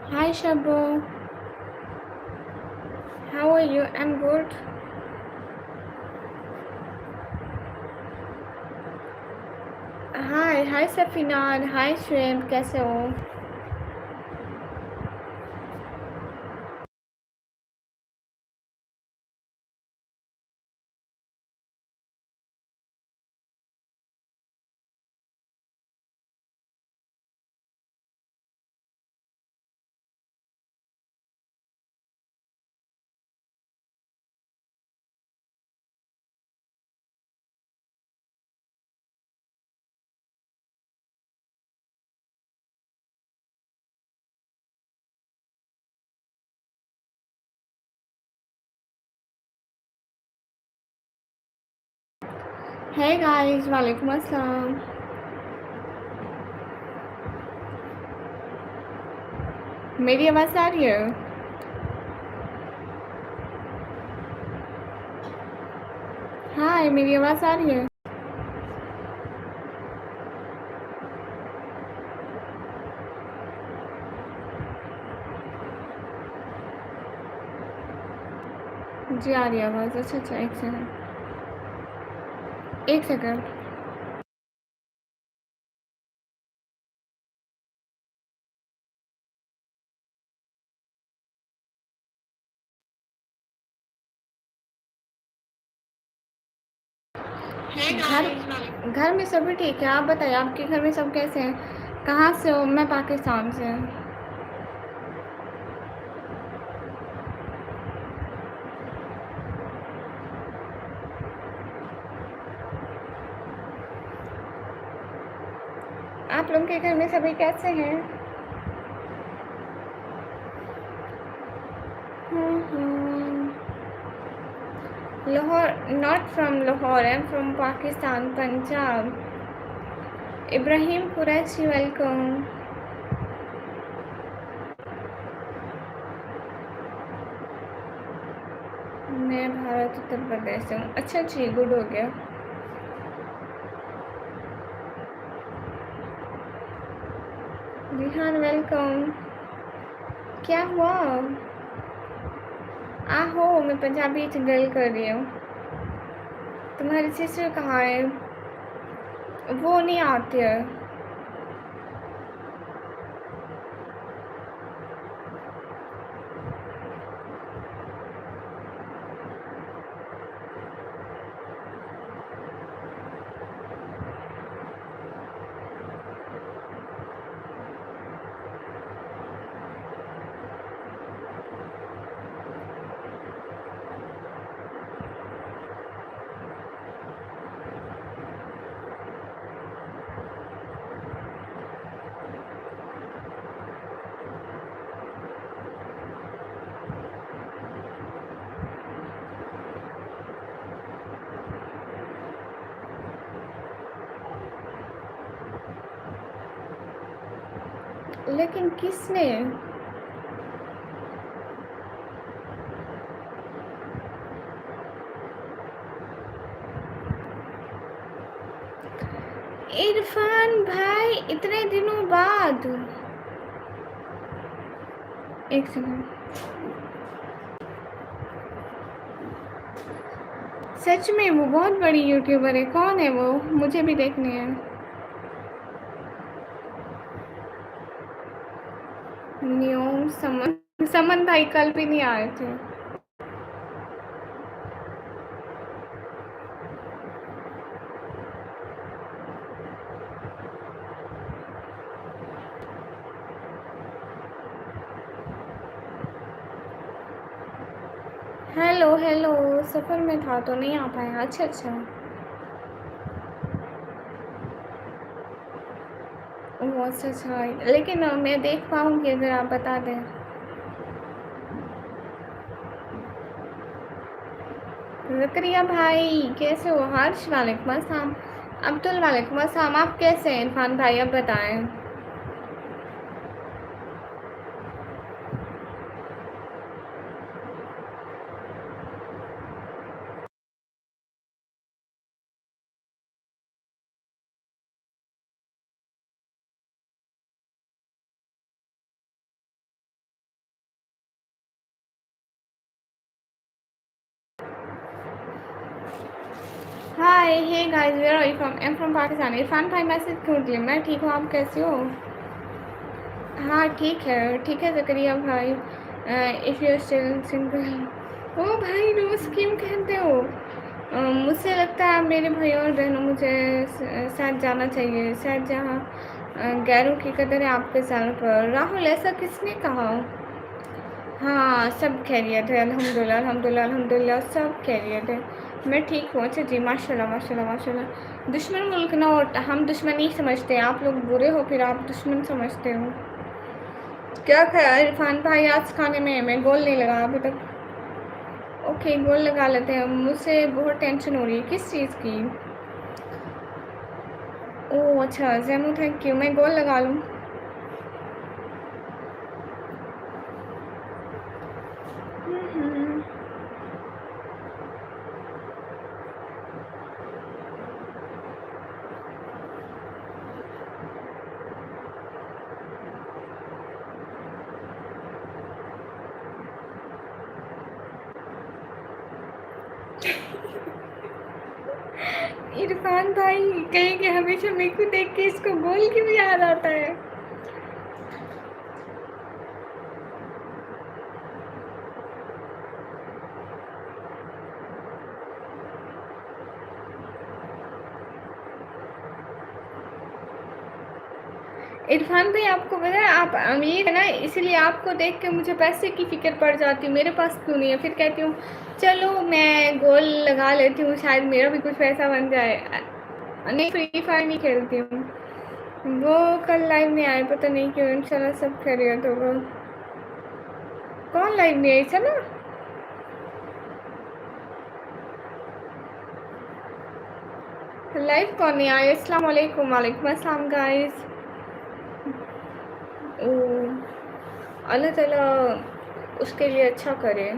Hi Shabu, how are you? I'm good. Hi Safina, हाय श्वेम, कैसे हो? Hey guys, वालेकुम अस्सलाम। मेरी आवाज़ आ रही है? हाय, मेरी आवाज़ आ रही है? जी आ रही है आवाज़। अच्छा, एक सेकंड। घर घर में सभी ठीक है। आप बताइए, आपके घर में सब कैसे हैं? कहाँ से हो? मैं पाकिस्तान से। आप लोगों के घर में सभी कैसे हैं? Lahore, not from Lahore, I am from Pakistan, Punjab. Ibrahim Qureshi, welcome. मैं भारत, उत्तर प्रदेश से हूँ। अच्छा जी, गुड हो गया। रिहान, वेलकम। क्या हुआ? आहो, मैं पंजाबी च गल कर रही हूँ। तुम्हारी सिस्टर कहाँ है? वो नहीं आती है। लेकिन किसने? इरफान भाई, इतने दिनों बाद। एक सेकंड। सच में वो बहुत बड़ी यूट्यूबर है। कौन है वो? मुझे भी देखनी है। न्यूम समन। समन भाई कल भी नहीं आए थे। हेलो हेलो, सफ़र में था तो नहीं आ पाया। अच्छा। ओह अच्छा, लेकिन मैं देख पाऊँगी अगर आप बता दें। ज़करिया भाई कैसे हो? हर्ष, वालेकुम अस्सलाम। अब्दुल, वालेकुम अस्सलाम। आप कैसे हैं? इरफान भाई अब बताएं। Hi hey guys, where are you from? I am from Pakistan. Irfan भाई मैसेज क्यों दिए? मैं ठीक हूँ, आप कैसे हो? हाँ ठीक है ज़करिया भाई। If you still single. ओ भाई, रोज़ क्यों कहते हो? मुझे लगता है मेरे भाइयों और बहनों, मुझे शायद जाना चाहिए, शायद जहाँ गैरों की कदर है आपके साल पर। राहुल, ऐसा किसने कहा? हाँ, सब खैरियत है, अल्हम्दुलिल्लाह अल्हम्दुलिल्लाह अल्हम्दुलिल्लाह, सब खैरियत है। मैं ठीक हूँ। अच्छा जी, माशाल्लाह माशाल्लाह माशाल्लाह। दुश्मन मुल्क ना, और हम दुश्मन नहीं समझते, आप लोग बुरे हो फिर आप दुश्मन समझते हो। क्या खाया इरफान भाई आज खाने में? मैं गोल नहीं लगा अभी तक। ओके, गोल लगा लेते हैं। मुझसे बहुत टेंशन हो रही है, किस चीज़ की? ओह अच्छा, जैमू थैंक यू। मैं गोल लगा लूँ? इरफान भाई कहेंगे हमेशा मेरे को देख के इसको गोल क्यों याद आता है? इरफान भाई आपको पता है आप अमीर है ना, इसलिए आपको देख के मुझे पैसे की फ़िक्र पड़ जाती है। मेरे पास क्यों नहीं है? फिर कहती हूँ चलो मैं गोल लगा लेती हूँ, शायद मेरा भी कुछ पैसा बन जाए। नहीं, फ्री फायर नहीं खेलती हूँ। वो कल लाइव में आए, पता नहीं क्यों। इंशाल्लाह सब खैरियत होगा। कौन लाइव में आई? चलो लाइव कौन नहीं आया? अस्सलाम वालेकुम। वालेकुम अस्सलाम गाइस। ओ, अल्लाह ताला उसके लिए अच्छा करे।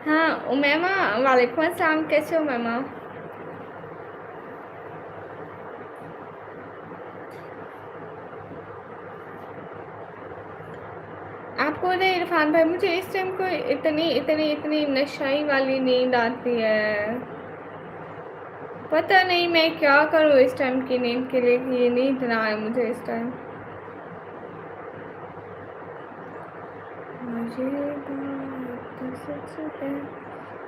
हाँ उमैमा, वालेकुम अस्सलाम। कैसे हो उमैमा? आपको पता है इरफान भाई, मुझे इस टाइम को इतनी इतनी इतनी नशाई वाली नींद आती है। पता नहीं मैं क्या करूँ इस टाइम की नींद के लिए कि ये नींद ना आए मुझे इस टाइम। मुझे बात सच है।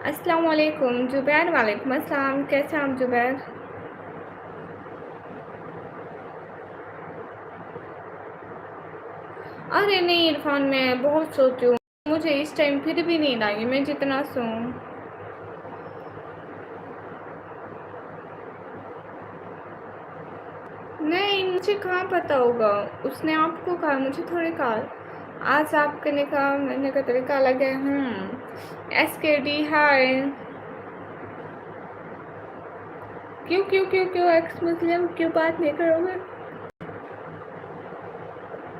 अस्सलाम वालेकुम जुबैर। वालेकुम अस्सलाम। कैसे हैं आप जुबैर? अरे नहीं इरफान, मैं बहुत सोती हूँ, मुझे इस टाइम फिर भी नींद आएगी मैं जितना सोऊं। नहीं, मुझे कहाँ पता होगा, उसने आपको कहा, मुझे थोड़ी कहा। आज आपके ने कहा, मैंने का तरीका अलग है। SKD हाय। क्यों क्यों क्यों क्यों एक्स मुस्लिम क्यों बात नहीं करोगे?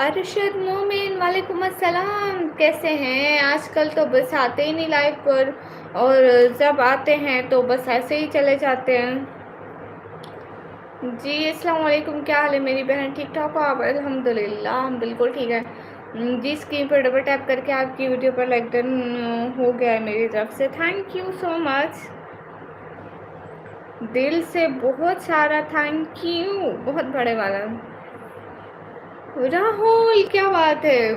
अरशद मोमिन वालेकुम अस्सलाम। कैसे हैं? आजकल तो बस आते ही नहीं लाइव पर, और जब आते हैं तो बस ऐसे ही चले जाते हैं। जी अस्सलाम वालेकुम। क्या हाल है मेरी बहन? ठीक ठाक हो आप? अल्हम्दुलिल्लाह हम बिल्कुल ठीक है। जी स्क्रीन पर डबल टैप करके आपकी वीडियो पर लाइक डन हो गया है मेरी तरफ से। थैंक यू सो मच, दिल से बहुत सारा थैंक यू, बहुत बड़े वाला। राहुल क्या बात है?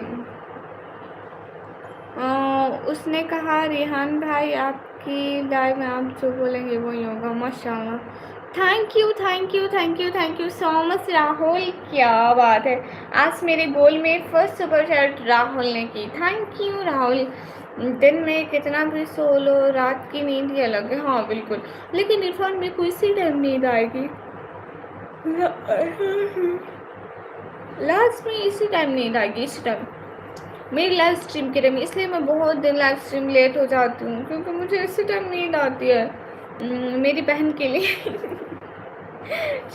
उसने कहा रिहान भाई आपकी लाइव में आप जो बोलेंगे वही होगा। माशाल्लाह, thank you thank you thank you thank you so much Rahul. क्या बात है, आज मेरे गोल में फर्स्ट सुपर चैट राहुल ने की। Thank you Rahul. दिन में कितना भी सो लो, रात की नींद ही अलग है। हाँ बिल्कुल, लेकिन इरफान में कोई सी टाइम नींद आएगी। लास्ट में इसी टाइम नींद आएगी, इसी टाइम मेरी लाइव स्ट्रीम के टाइम। इसलिए मैं बहुत दिन लाइव स्ट्रीम लेट हो जाती हूँ, क्योंकि मुझे इसी टाइम नींद आती है। मेरी बहन के लिए।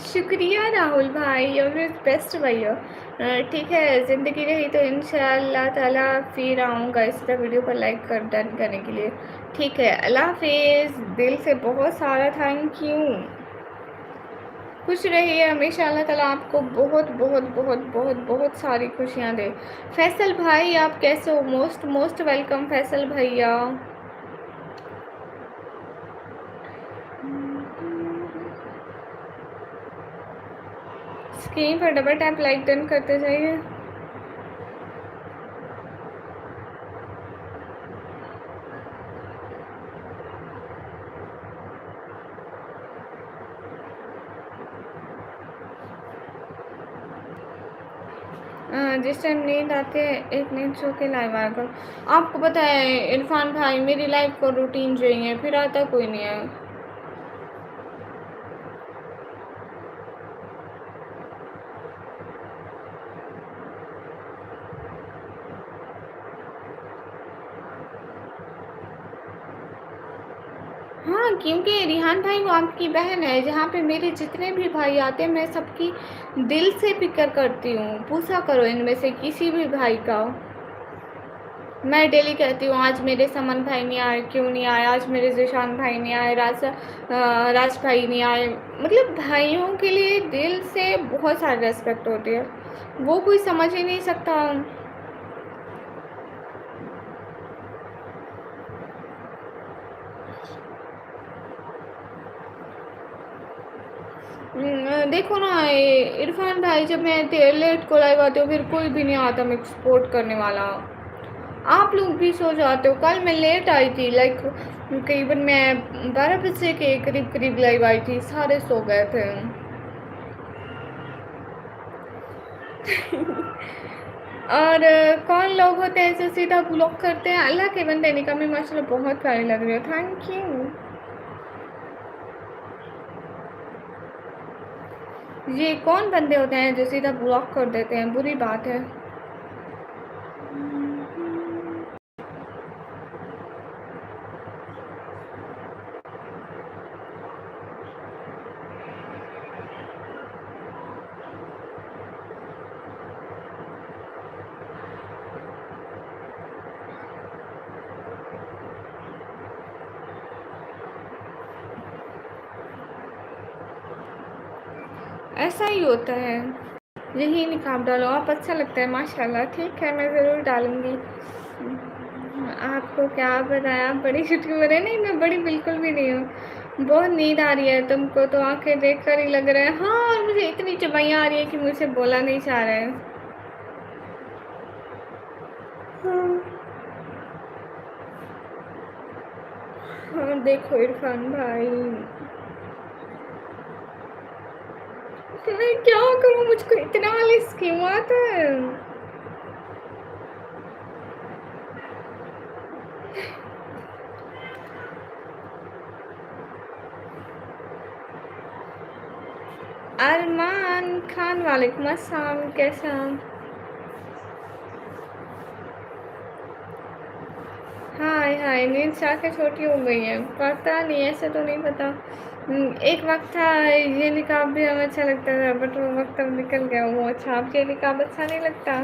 शुक्रिया राहुल भाई, और बेस्ट भैया। ठीक है, ज़िंदगी रही तो इंशाअल्लाह ताला फिर आऊँगा इस तरह वीडियो पर लाइक कर डन करने के लिए। ठीक है, अल्लाह हाफिज़। दिल से बहुत सारा थैंक यू। खुश रहिए हमेशा, अल्लाह ताला आपको बहुत बहुत बहुत बहुत बहुत सारी खुशियाँ दे। फैसल भाई आप कैसे हो? मोस्ट मोस्ट वेलकम फैसल भैया। स्क्रीन पर डबल टैप लाइक डन करते जाइए। जिस टाइम नींद आती है एक नींद सो के लाइव आया करो। आपको पता है इरफान भाई, मेरी लाइफ को रूटीन जो ही है, फिर आता कोई नहीं है। हाँ, क्योंकि रिहान भाई वो आपकी बहन है। जहाँ पे मेरे जितने भी भाई आते हैं, मैं सबकी दिल से फिक्र करती हूँ। पूछा करो इनमें से किसी भी भाई का। मैं डेली कहती हूँ आज मेरे समन भाई नहीं आए, क्यों नहीं आए, आज मेरे जिशान भाई नहीं आए, राज भाई नहीं आए। मतलब भाइयों के लिए दिल से बहुत सारी रेस्पेक्ट होती है, वो कोई समझ ही नहीं सकता। देखो ना, इरफान भाई, जब मैं लेट को लाइव आती हूँ, फिर कोई भी नहीं आता मेरे को सपोर्ट करने वाला। आप लोग भी सो जाते हो। कल मैं लेट आई थी, लाइक करीबन मैं 12 बजे के करीब करीब लाइव आई थी, सारे सो गए थे। और कौन लोग होते हैं जो सीधा ब्लॉक करते हैं? अल्लाह के बंदे। निकम्मी माशाल्लाह बहुत प्यारी लग रही हो, थैंक यू। ये कौन बंदे होते हैं जो सीधा ब्लॉक कर देते हैं? बुरी बात है। ऐसा ही होता है। यही निकाब डालो आप, अच्छा लगता है माशाल्लाह। ठीक है, मैं ज़रूर डालूँगी। आपको क्या बताया, आप बड़ी यूट्यूबर है? नहीं, मैं बड़ी बिल्कुल भी नहीं हूँ। बहुत नींद आ रही है तुमको तो आंखें देख कर ही लग रहा है। हाँ, और मुझे इतनी चबाइयाँ आ रही है कि मुझसे बोला नहीं चाह रहा है। हाँ, हाँ देखो इरफान भाई, मैं क्या करूँ, मुझको इतना आलिस क्यों आता है? अरमान खान वालेकुम अस्सलाम, कैसा? हाय हाय, नींद से आंखें छोटी हो गई है। पता नहीं, ऐसे तो नहीं पता। एक वक्त था ये निकाब भी हमें अच्छा लगता था, बट वो वक्त अब निकल गया। वो अच्छा, आपके निकाब अच्छा नहीं लगता?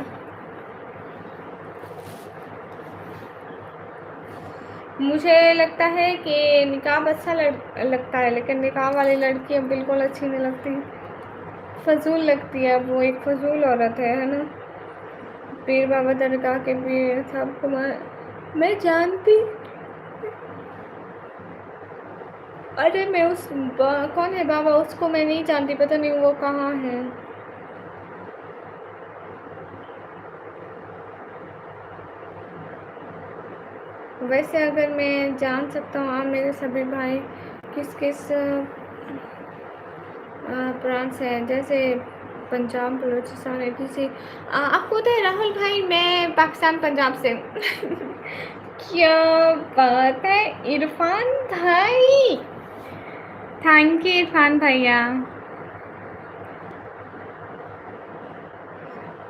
मुझे लगता है कि निकाब अच्छा लगता है, लेकिन निकाब वाली लड़की अब बिल्कुल अच्छी नहीं लगती, फजूल लगती है। वो एक फजूल औरत है ना। पीर बाबा दरगाह के पीर साहब को मैं जानती। अरे मैं कौन है बाबा, उसको मैं नहीं जानती, पता नहीं वो कहाँ है। वैसे अगर मैं जान सकता हूँ आप मेरे सभी भाई किस किस प्रांत से हैं, जैसे पंजाब, बलूचिस्तान, किसी आपको पता है राहुल भाई, मैं पाकिस्तान पंजाब से क्या बात है इरफान भाई, थैंक यू इरफान भैया।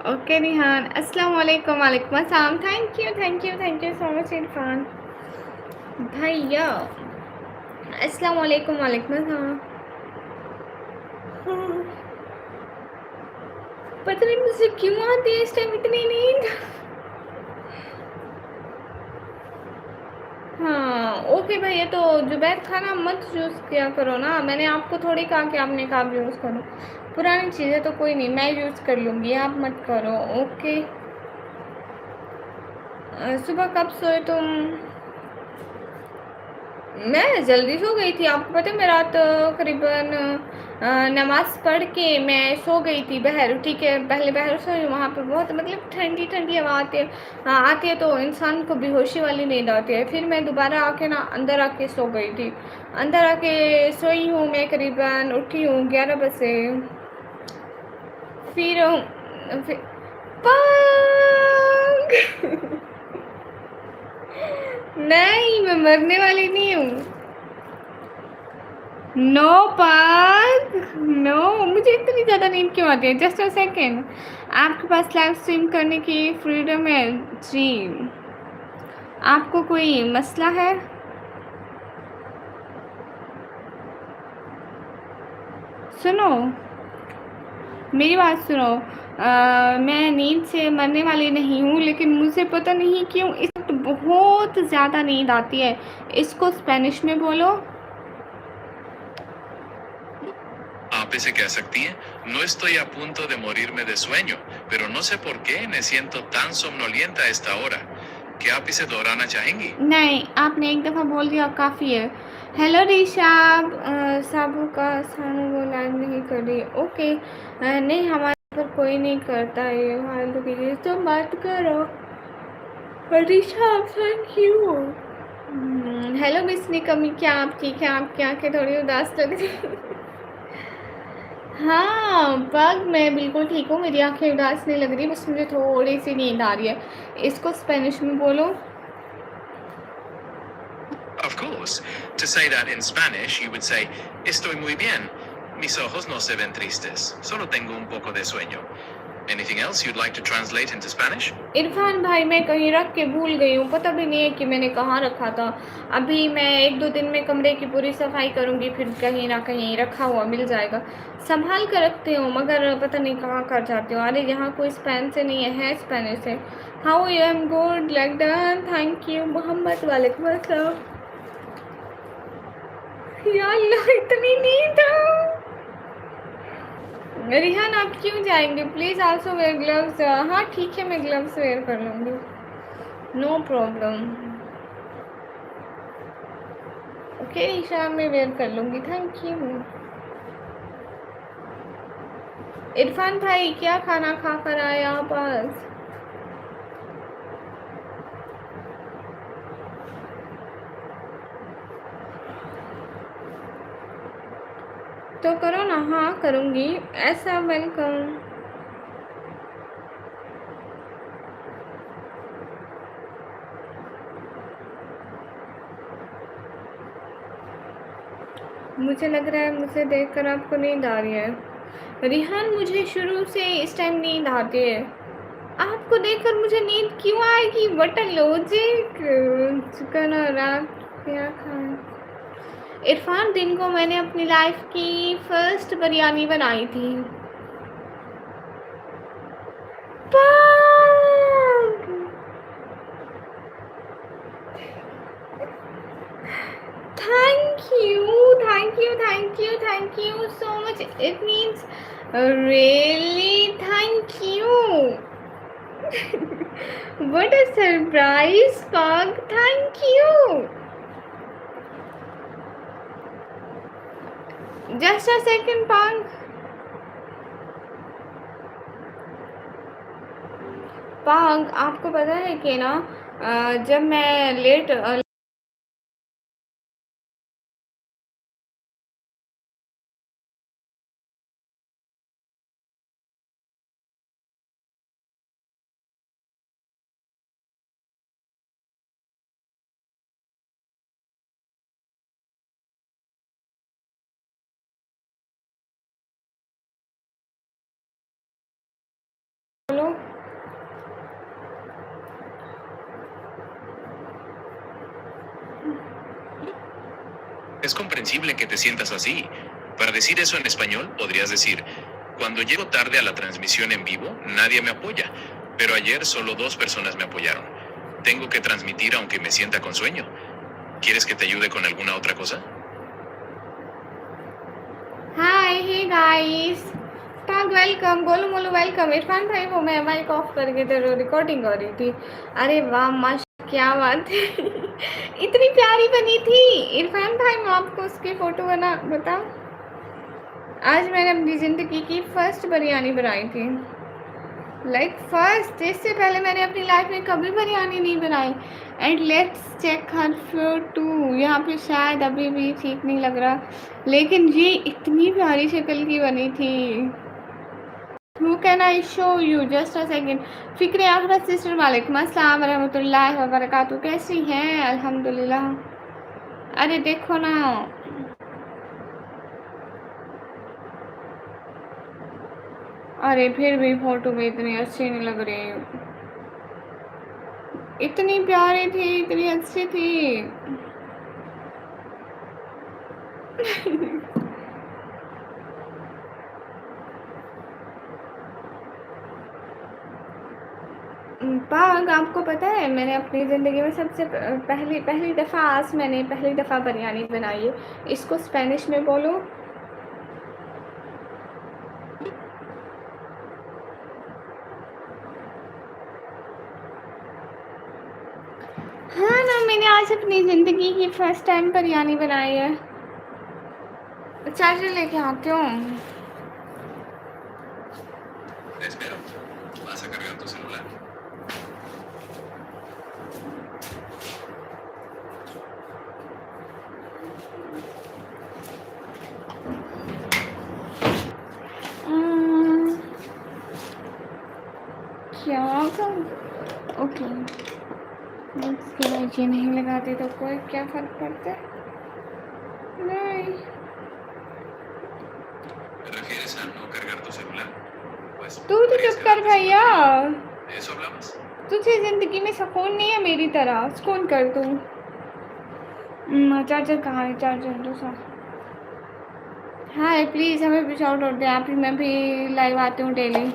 ओके रिहान, अस्सलाम वालेकुम। वालेकुम अस्सलाम, thank you thank you thank you so much Irfan भैया। अस्सलाम वालेकुम। वालेकुम अस्सलाम। पता नहीं मुझे क्यों आती है इस टाइम इतनी नींद। हाँ ओके भैया, तो जुबैर खाना मत यूज़ किया करो ना। मैंने आपको थोड़ी कहा कि आपने कहा यूज़ करो। पुरानी चीज़ें तो कोई नहीं, मैं यूज़ कर लूँगी, आप मत करो। ओके। सुबह कब सोए तुम? मैं जल्दी सो गई थी। आपको पता है मैं रात करीबन नमाज़ पढ़ के मैं सो गई थी बहर, ठीक है। पहले बहर सोई, वहाँ पे बहुत मतलब ठंडी ठंडी हवा आती है, आती है तो इंसान को बेहोशी वाली नींद आती है। फिर मैं दोबारा आके ना अंदर आके सो गई थी। अंदर आके सोई हूँ मैं, करीबन उठी हूँ 11 बजे। फिर पाग नहीं, मैं मरने वाली नहीं हूँ। नो पाग, नो, मुझे इतनी ज़्यादा नींद क्यों आती है? Just a second. आपके पास लाइव स्ट्रीम करने की फ्रीडम है जी। आपको कोई मसला है? सुनो, मेरी बात सुनो। मैं नींद से मरने वाली नहीं हूँ, लेकिन मुझे पता नहीं क्यों इस वक्त बहुत ज़्यादा नींद आती है। इसको स्पेनिश में बोलो। आप इसे कह सकती हैं, no estoy a punto de morirme de sueño, pero no sé por qué me siento tan somnolienta a esta hora. क्या आप इसे दोहराना चाहेंगी? नहीं, आपने एक दफ़ा बोल दिया काफ़ी है। हेलो ऋषभ, साबू का सानू वो लाइव नहीं कर रही। ओके, नहीं हमारे पर कोई नहीं करता है फालतू की चीज़, तो मत करो Rishabh. Thank you. Hello miss Nikmi, क्या आप ठीक है? आपकी आंखें थोड़ी उदास लग रही। हाँ पग, मैं बिल्कुल ठीक हूँ, मेरी आंखें उदास नहीं लग रही, बस मुझे थोड़ी सी नींद आ रही है। इसको स्पेनिश में बोलो। Of course. To say that in Spanish, you would say, estoy muy bien. Mis ojos no se ven tristes. Solo tengo un poco de sueño. Anything else you'd like to translate into Spanish? Irfan भाई, मैं कहीं रख के भूल गई हूँ, पता भी नहीं है कि मैंने कहाँ रखा था। अभी मैं 1-2 दिन में कमरे की पूरी सफाई करूँगी, फिर कहीं ना कहीं रखा हुआ मिल जाएगा। संभाल कर रखती हूँ, मगर पता नहीं कहाँ कर जाती हूँ। अरे यहाँ कोई स्पेन से नहीं है स्पेनिश से। How you? Am good like done, thank you Mohammad. वालेकुम अस्सलाम। या अल्लाह, इतनी नींद है। रिहान आप क्यों जाएंगे? Please also wear gloves. हाँ ठीक है, मैं ग्लव्स वेयर कर लूँगी, नो प्रॉब्लम। ओके ईशा, मैं वेयर कर लूँगी, थैंक यू। इरफान भाई, क्या खाना खा कर आए आप आज? तो करो ना। हाँ करूँगी, ऐसा वेलकम। मुझे लग रहा है मुझे देखकर आपको नींद आ रही है। रिहान, मुझे शुरू से इस टाइम नींद आती है। आपको देखकर मुझे नींद क्यों आएगी? What a logic. चिकन और आप क्या खाएं? इरफान, दिन को मैंने अपनी लाइफ की फर्स्ट बिरयानी बनाई थी। Thank you so much. It means really thank you. What a surprise पग, thank you. Just a second पग। पग, आपको पता है कि ना, जब मैं लेट बोलो। Es comprensible que te sientas así. Para decir eso en español, podrías decir, cuando llego tarde a la transmisión en vivo, nadie me apoya, pero ayer solo 2 personas me apoyaron. Tengo que transmitir aunque me sienta con sueño. ¿Quieres que te ayude con alguna otra cosa? Hi hey guys, पग welcome, Golu Molu welcome. Irfan भाई, वो मैं mic off करके तो recording कर रही थी। अरे वाह माशा, क्या बात है। इतनी प्यारी बनी थी। इरफान भाई, मैं आपको उसकी फ़ोटो बना बताऊँ? आज मैंने अपनी ज़िंदगी की फर्स्ट बिरयानी बनाई थी, लाइक फर्स्ट। इससे पहले मैंने अपनी लाइफ में कभी बिरयानी नहीं बनाई। And let's check her floor too. यहाँ पे शायद अभी भी ठीक नहीं लग रहा, लेकिन ये इतनी प्यारी शक्ल की बनी थी। Who can I show you? Just a second. फ़िक्र आखिरत सिस्टर, वालेकुम अस्सलाम वरहमतुल्लाहि वबरकातुहू। कैसी हैं? अल्हम्दुलिल्लाह। अरे देखो ना, अरे फिर भी फोटो में इतनी अच्छी नहीं लग रही। इतनी प्यारी थी, इतनी अच्छी थी। पाग, आपको पता है मैंने अपनी ज़िंदगी में सबसे पहली दफ़ा, आज मैंने पहली दफ़ा बिरयानी बनाई है। इसको स्पेनिश में बोलो। हाँ ना, मैंने आज अपनी ज़िंदगी की फर्स्ट टाइम बिरयानी बनाई है। चार्जर लेके आती हूँ। Te espero. Vas a cargar tu celular. क्या कर, ओके, इसके बाद ये नहीं लगाते तो कोई क्या फ़र्क पड़ता है? नहीं। ¿Te refieres a no cargar tu celular? Pues तू तो podrías चुप कर quedarte sin भैया। batería. ¿De eso hablabas? तुझे ज़िंदगी में सुकून नहीं है मेरी तरह। सुकून कर तू। चार्जर कहाँ है? चार्जर दूसरा। हाँ प्लीज़ हमें भी शॉर्ट आउट दे आप ही। मैं भी लाइव आती हूँ डेली।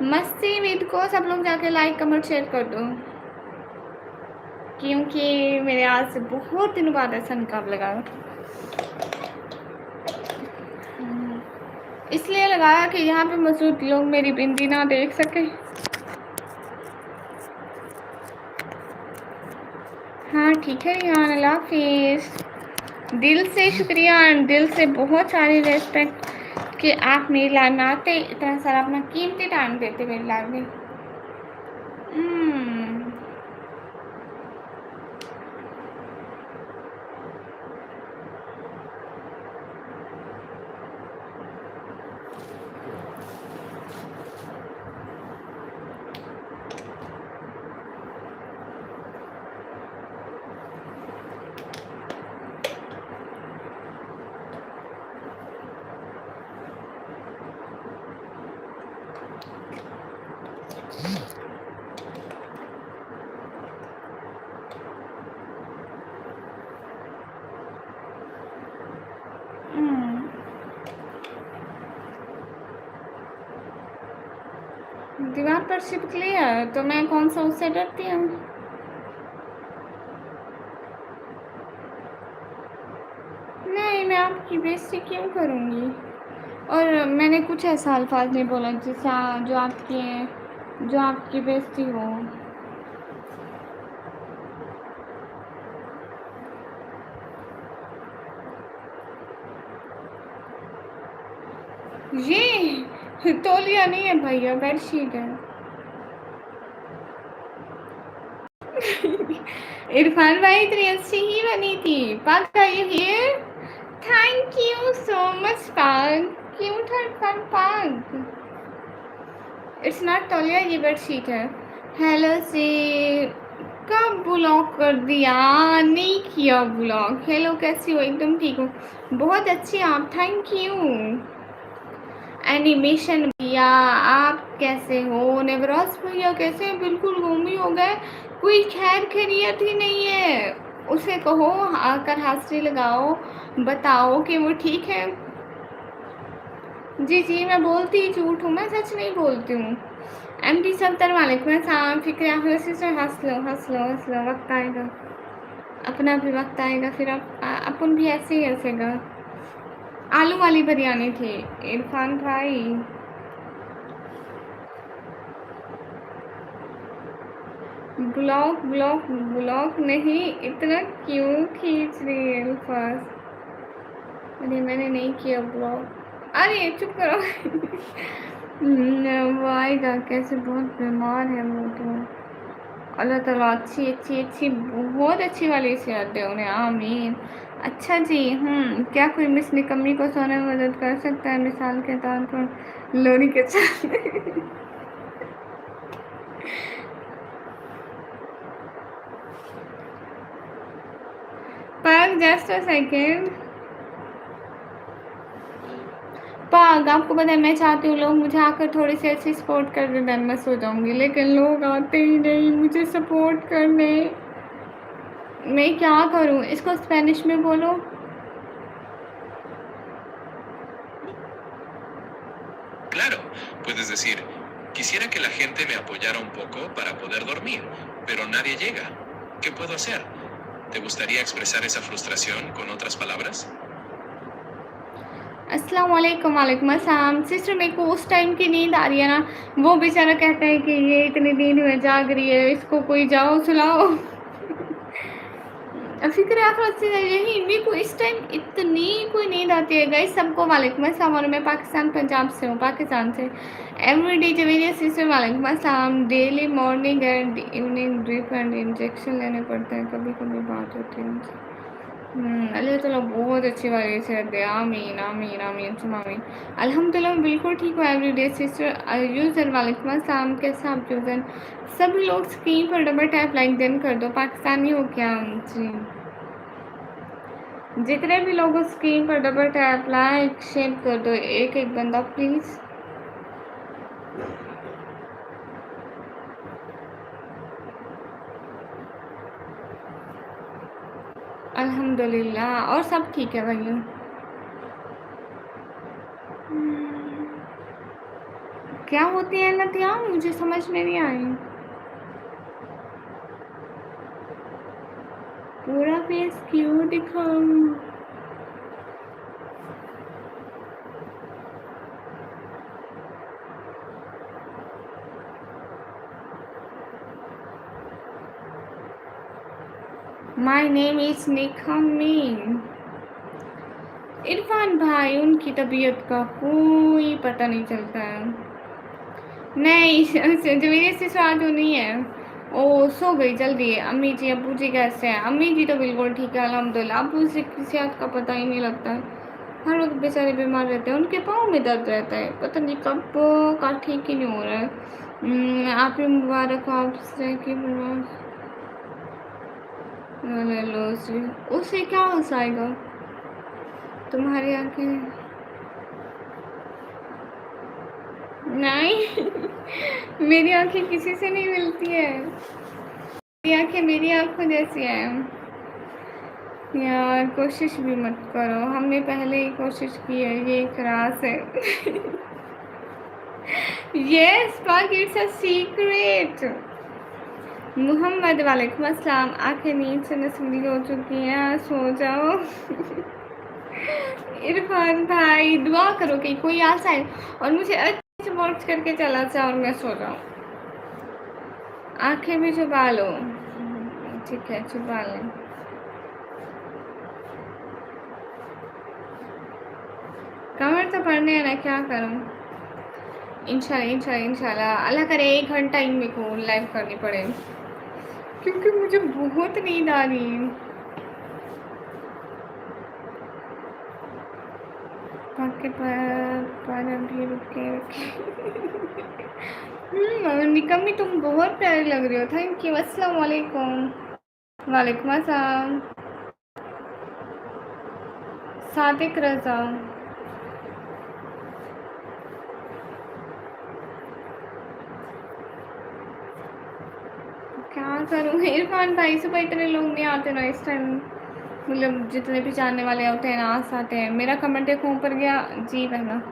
मस्ती विद को सब लोग जाके लाइक कमेंट शेयर कर दो, क्योंकि मेरे आज से बहुत दिनों बाद ऐसा निकाब लगा। इसलिए लगाया कि यहाँ पे मौजूद लोग मेरी बिंदी ना देख सके। हाँ ठीक है यार, अल्लाह हाफिज़। दिल से शुक्रिया, दिल से बहुत सारी रेस्पेक्ट कि आप मेरी लाइव में आते, इतना सारा अपना कीमती टाइम देते मेरी लाइव में। दीवार पर चिपक लिया तो मैं कौन सा उससे डरती हूँ? नहीं, मैं आपकी बेइज्जती क्यों करूँगी? और मैंने कुछ ऐसा अल्फाज नहीं बोला जिससे जो आपकी बेइज्जती हो। ये तौलिया नहीं है भैया, बेडशीट है। इरफान भाई इतनी अच्छी ही बनी थी। पाक are you here? Thank you so much पाक। क्यूट इरफान पाक। इट्स नॉट तौलिया, ये बेडशीट है। हेलो से कब ब्लॉक कर दिया? नहीं किया ब्लॉक। हेलो कैसी हो? एकदम ठीक हो? बहुत अच्छी आप, थैंक यू। एनिमेशन भैया आप कैसे हो? नेवराज भैया कैसे? बिल्कुल गुम ही हो गए, कोई खैर खैरियत ही नहीं है। उसे कहो आकर हाजिरी लगाओ, बताओ कि वो ठीक है। जी जी, मैं बोलती ही झूठ हूँ, मैं सच नहीं बोलती हूँ। एमडी सत्तर वालेकुम अस्सलाम। फिक्र आखिर सिस्टर, हंस लो हंस लो हंस लो, वक्त आएगा, अपना भी वक्त आएगा, फिर अपन भी ऐसे ही हंसेगा। आलू वाली बिरयानी थी इरफान भाई। ब्लॉक ब्लॉक ब्लॉक नहीं, इतना क्यों खींच रही है अल्फाज? अरे मैंने नहीं किया ब्लॉक। अरे चुप करो। वो आएगा कैसे, बहुत बीमार है वो तो। अल्लाह ताला अच्छी अच्छी अच्छी बहुत अच्छी वाली सेहत दे उन्हें, आमीन। अच्छा जी, क्या कोई मिस निकम्मी को सोने में मदद कर सकता है? मिसाल के तौर पर लोरी के साथ। Park just a second. पाग आपको पता है मैं चाहती हूँ लोग मुझे आकर थोड़ी सी अच्छी सपोर्ट कर दे, देन मैं सो जाऊँगी, लेकिन लोग आते ही नहीं मुझे सपोर्ट करने। मैं क्या करूँ? इसको स्पेनिश में बोलो। Claro, puedes decir, quisiera que la gente me apoyara un poco para poder dormir, pero nadie llega. ¿Qué puedo hacer? ¿Te gustaría expresar esa frustración con otras palabras? अस्सलाम वालेकुम। वालेकुम अस्सलाम। सिस्टर मेरे को उस टाइम की नींद आ रही है ना, वो बेचारा कहता है कि ये इतनी नींद में जाग रही है, इसको कोई जाओ सुलाओ। फ़िक्र आफ़त से यही मेरे को इस टाइम इतनी कोई नींद आती है गाइस। सबको वालेकुम अस्सलाम। और मैं पाकिस्तान पंजाब से हूँ, पाकिस्तान से। एवरीडे जवेरिया सिस्टर वालेकुम अस्सलाम। Daily morning and evening drip and injection लेने पड़ते हैं, कभी कभी बात होती है उनसे। अल्लाह ताला बहुत अच्छी वाली सेहत दे, आमीन आमीन आमीन सुम आमीन। अल्हम्दुलिल्लाह मैं बिल्कुल ठीक हूँ। एवरीडे सिस्टर यूज़र वालेकुम अस्सलाम। कैसा आप यूज़र? सब लोग स्क्रीन पर डबल टैप लाइक देन कर दो। पाकिस्तानी हो क्या? जी, जितने भी लोग स्क्रीन पर डबल टैप लाइक शेयर कर दो, एक एक बंदा प्लीज़। अल्हम्दुलिल्लाह और सब ठीक है भाइयों। क्या होती है लतियाँ? मुझे समझ में नहीं आई। पूरा फेस क्यों दिखाऊं? माई नेम इज़ निकम्मी। इरफान भाई उनकी तबीयत का कोई पता नहीं चलता है। नहीं जमीरे से स्वाद नहीं है। ओ सो गई जल्दी। अम्मी जी अबू जी कैसे हैं? अम्मी जी तो बिल्कुल ठीक है अल्हम्दुलिल्लाह। अबू से किसी हाथ का पता ही नहीं लगता है, हर वक्त बेचारे बीमार रहते हैं, उनके पाँव में दर्द रहता है, पता नहीं कब का ठीक ही नहीं हो रहा है। आप ही मुबारक हो आपसे कि लो उससे क्या हो जाएगा? तुम्हारी आंखें नहीं। मेरी आंखें किसी से नहीं मिलती है, मेरी आंखें मेरी आंखों जैसी हैं। यार कोशिश भी मत करो, हमने पहले ही कोशिश की है, ये खरास है। यस पाक इट्स अ सीक्रेट। मोहम्मद वालेकुम अस्सलाम। आंखें नींद से नसीली हो चुकी हैं, सो जाओ। इरफान भाई दुआ करो कि कोई आ जाए और मुझे अच्छे से वॉच करके चला जाए और मैं सो जाऊँ। आंखें भी छुपा लो। ठीक है छुपा लें। कमेंट तो पढ़ने हैं ना, क्या करूँ? इंशाल्लाह इंशाल्लाह इंशाल्लाह अल्लाह करे 1 घंटा ही मेरे को लाइव करनी पड़े, क्योंकि मुझे बहुत नींद आ रही है। आपके पर अभी रुके निकम्मी तुम बहुत प्यारी लग रही हो, थैंक यू। अस्सलाम वालेकुम। वालेकुम अस्सलाम। सादिक रज़ा। क्या करूँ इरफान भाई, सुबह इतने लोग नहीं आते ना इस टाइम, मतलब जितने भी जानने वाले होते हैं ना आते हैं। मेरा कमेंट देखो ऊपर गया जी बहना।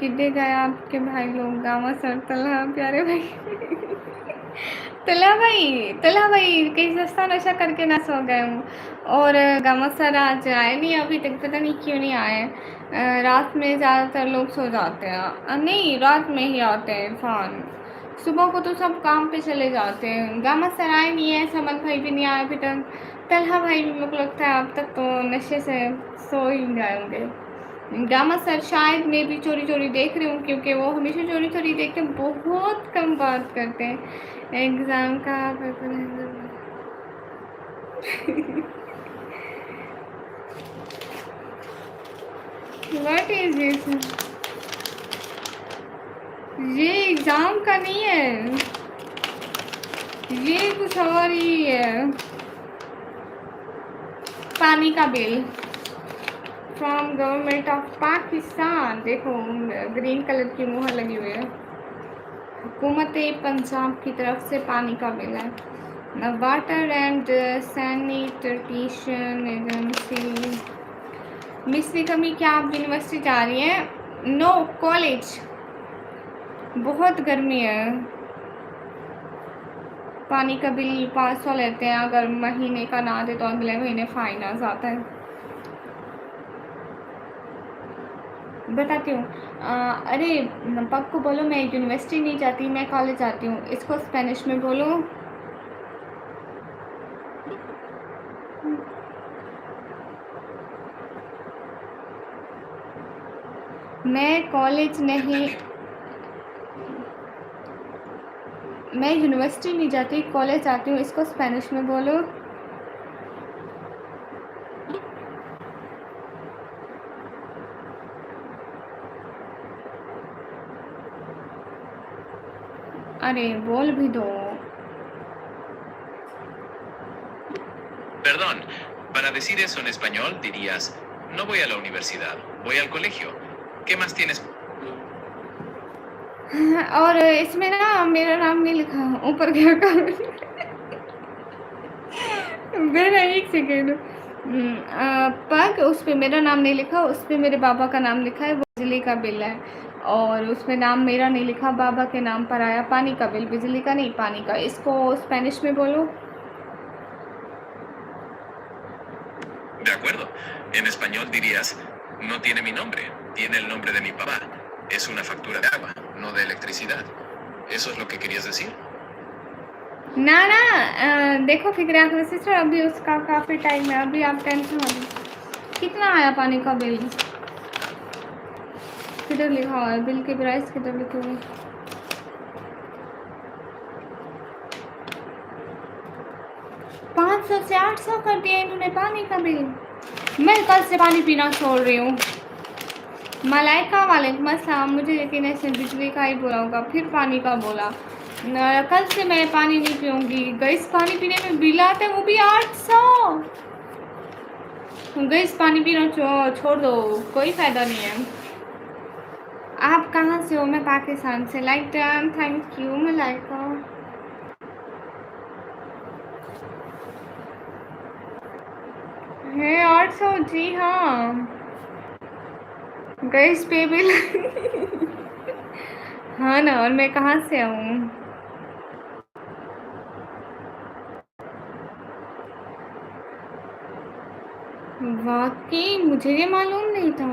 किधे गए आपके भाई लोग? गावा सर तला प्यारे भाई। तला भाई कहीं सस्ता नशा करके ना सो गए हूँ। और गावा सर आज आए नहीं अभी तक, पता नहीं क्यों नहीं आए। रात में ज़्यादातर लोग सो जाते हैं। नहीं रात में ही आते हैं इरफान, सुबह को तो सब काम पे चले जाते हैं। गामा सर आए नहीं है, समन भाई भी नहीं आए अभी तक, तलहा भाई भी मेरे को लगता है अब तक तो नशे से सो ही गए होंगे। गामा सर शायद मैं भी चोरी चोरी देख रही हूँ, क्योंकि वो हमेशा चोरी चोरी देख के बहुत कम बात करते हैं। एग्ज़ाम का पेपर है। What is this? ये एग्ज़ाम का नहीं है, ये कुछ और ही है। पानी का bill from government of Pakistan. देखो ग्रीन कलर की मुहर लगी हुई है, हुकूमत पंजाब की तरफ से पानी का बिल है। Water and sanitation agency. मिस्री कमी, क्या आप यूनिवर्सिटी जा रही हैं? No, college. बहुत गर्मी है। पानी का बिल 500 लेते हैं, अगर महीने का ना दे तो अगले महीने फाइन आ जाता है। बताती हूँ। अरे पग को बोलो मैं यूनिवर्सिटी नहीं जाती, मैं कॉलेज जाती हूँ। इसको स्पेनिश में बोलो। मैं कॉलेज नहीं, मैं यूनिवर्सिटी नहीं जाती, कॉलेज जाती हूँ। इसको स्पेनिश में बोलो। अरे बोल भी दो। Perdón, para decir eso en español dirías, no voy a la universidad, voy al colegio. ¿Qué más tienes? और इसमें ना मेरा नाम नहीं लिखा, ऊपर क्या कर मेरा एक सेकेंड। पग उस पर मेरा नाम नहीं लिखा, उस पर मेरे बाबा का नाम लिखा है, वो बिजली का बिल है। और उसमें नाम मेरा नहीं लिखा, बाबा के नाम पर आया पानी का बिल, बिजली का नहीं, पानी का। इसको स्पेनिश में बोलो। De acuerdo. En español dirías, no tiene mi nombre, tiene el nombre de mi papá. Es una factura de agua, no de electricidad. ¿Eso es lo que querías decir? ना ना, देखो फिक्र सिस्टर, अभी उसका काफ़ी time है, अभी आप टेंशन मत। कितना आया पानी का बिल? किधर लिखा हुआ है बिल की प्राइस? किधर लिखी हुई? $500 से 800 कर दिया इन्होंने पानी का बिल। मैं कल से पानी पीना छोड़ रही हूँ। मलाइका वालेकुम अस्सलाम। मुझे यकीन है सिर्फ बिजली का ही बोला होगा, फिर पानी का बोला। कल से मैं पानी नहीं पीऊँगी। गैस पानी पीने में बिल आता है, वो भी 800। गैस पानी पीना छोड़ दो, कोई फ़ायदा नहीं है। आप कहाँ से हो? मैं पाकिस्तान से। Like done, thank you Malaika. है 800, जी हाँ। गैस पे बिल हाँ ना, और मैं कहाँ से आऊँ? वाकई मुझे ये मालूम नहीं था।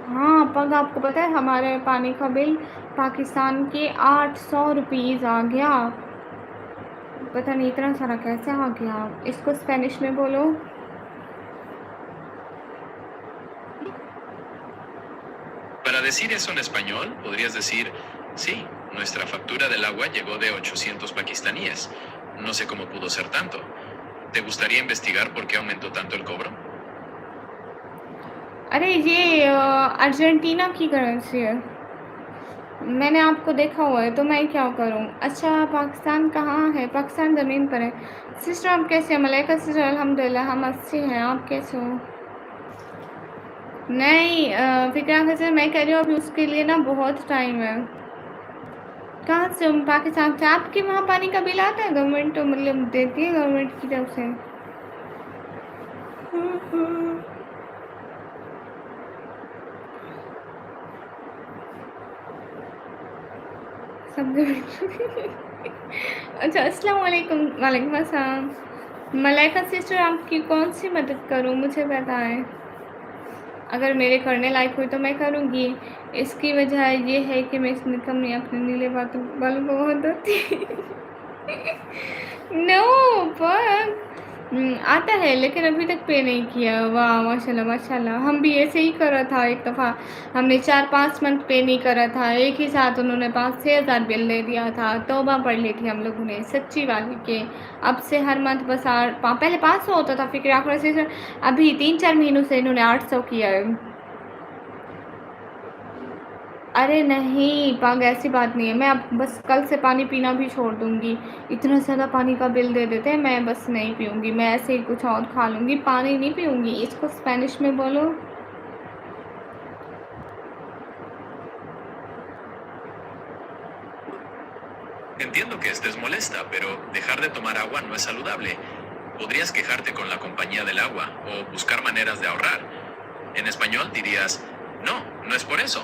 हाँ पग, आपको पता है हमारे पानी का बिल पाकिस्तान के 800 रुपीज़ आ गया। पता नहीं इतना सारा कैसे आ गया। इसको स्पेनिश में बोलो। Para decir eso en español, podrías decir, sí, nuestra factura del agua llegó de 800 pakistaníes. No sé cómo pudo ser tanto. ¿Te gustaría investigar por qué aumentó tanto el cobro? अरे ये Argentina की currency है, मैंने आपको देखा हुआ है, तो मैं क्या करूं? अच्छा पाकिस्तान कहाँ है? पाकिस्तान ज़मीन पर है। सिस्टर आप कैसे हैं? मलाइका सिस्टर अल्हम्दुलिल्लाह हम अच्छे हैं, आप कैसे हो? नहीं फिक्रा सिस्टर, मैं कह रही हूँ अभी उसके लिए ना बहुत टाइम है। कहाँ से हो? पाकिस्तान से। आपके वहाँ पानी का बिल आता है? गवर्नमेंट तो मतलब देती है गवर्नमेंट की तरफ से। सब अच्छा अस्सलाम वालेकुम। वालेकुम अस्सलाम। मलाइका सिस्टर आपकी कौन सी मदद करूँ, मुझे बताएं। अगर मेरे करने लायक हुई तो मैं करूँगी। इसकी वजह ये है कि मैं इसमें कमी अपने नीले बाल बहुत होती नो पर आता है लेकिन अभी तक पे नहीं किया। वाह माशाल्लाह माशाल्लाह। हम भी ऐसे ही करा था एक दफ़ा। हमने 4-5 मंथ पे नहीं करा था। एक ही साथ उन्होंने 5-6 हज़ार बिल दे दिया था। तौबा पढ़ ली थी हम लोगों ने सच्ची वाली के अब से हर मंथ बस पहले 500 होता था फ़िक्र आखिर से। अभी 3-4 महीनों से इन्होंने 800 किया है। अरे नहीं पाग ऐसी बात नहीं है। मैं अब बस कल से पानी पीना भी छोड़ दूँगी। इतना ज़्यादा पानी का बिल दे देते हैं। मैं बस नहीं पीऊँगी। मैं ऐसे ही कुछ और खा लूँगी। पानी नहीं पीऊँगी। इसको स्पेनिश में बोलो। Entiendo que estés molesta, pero dejar de tomar agua no es saludable. Podrías quejarte con la compañía del agua o buscar maneras de ahorrar. En español dirías, no, no es por eso.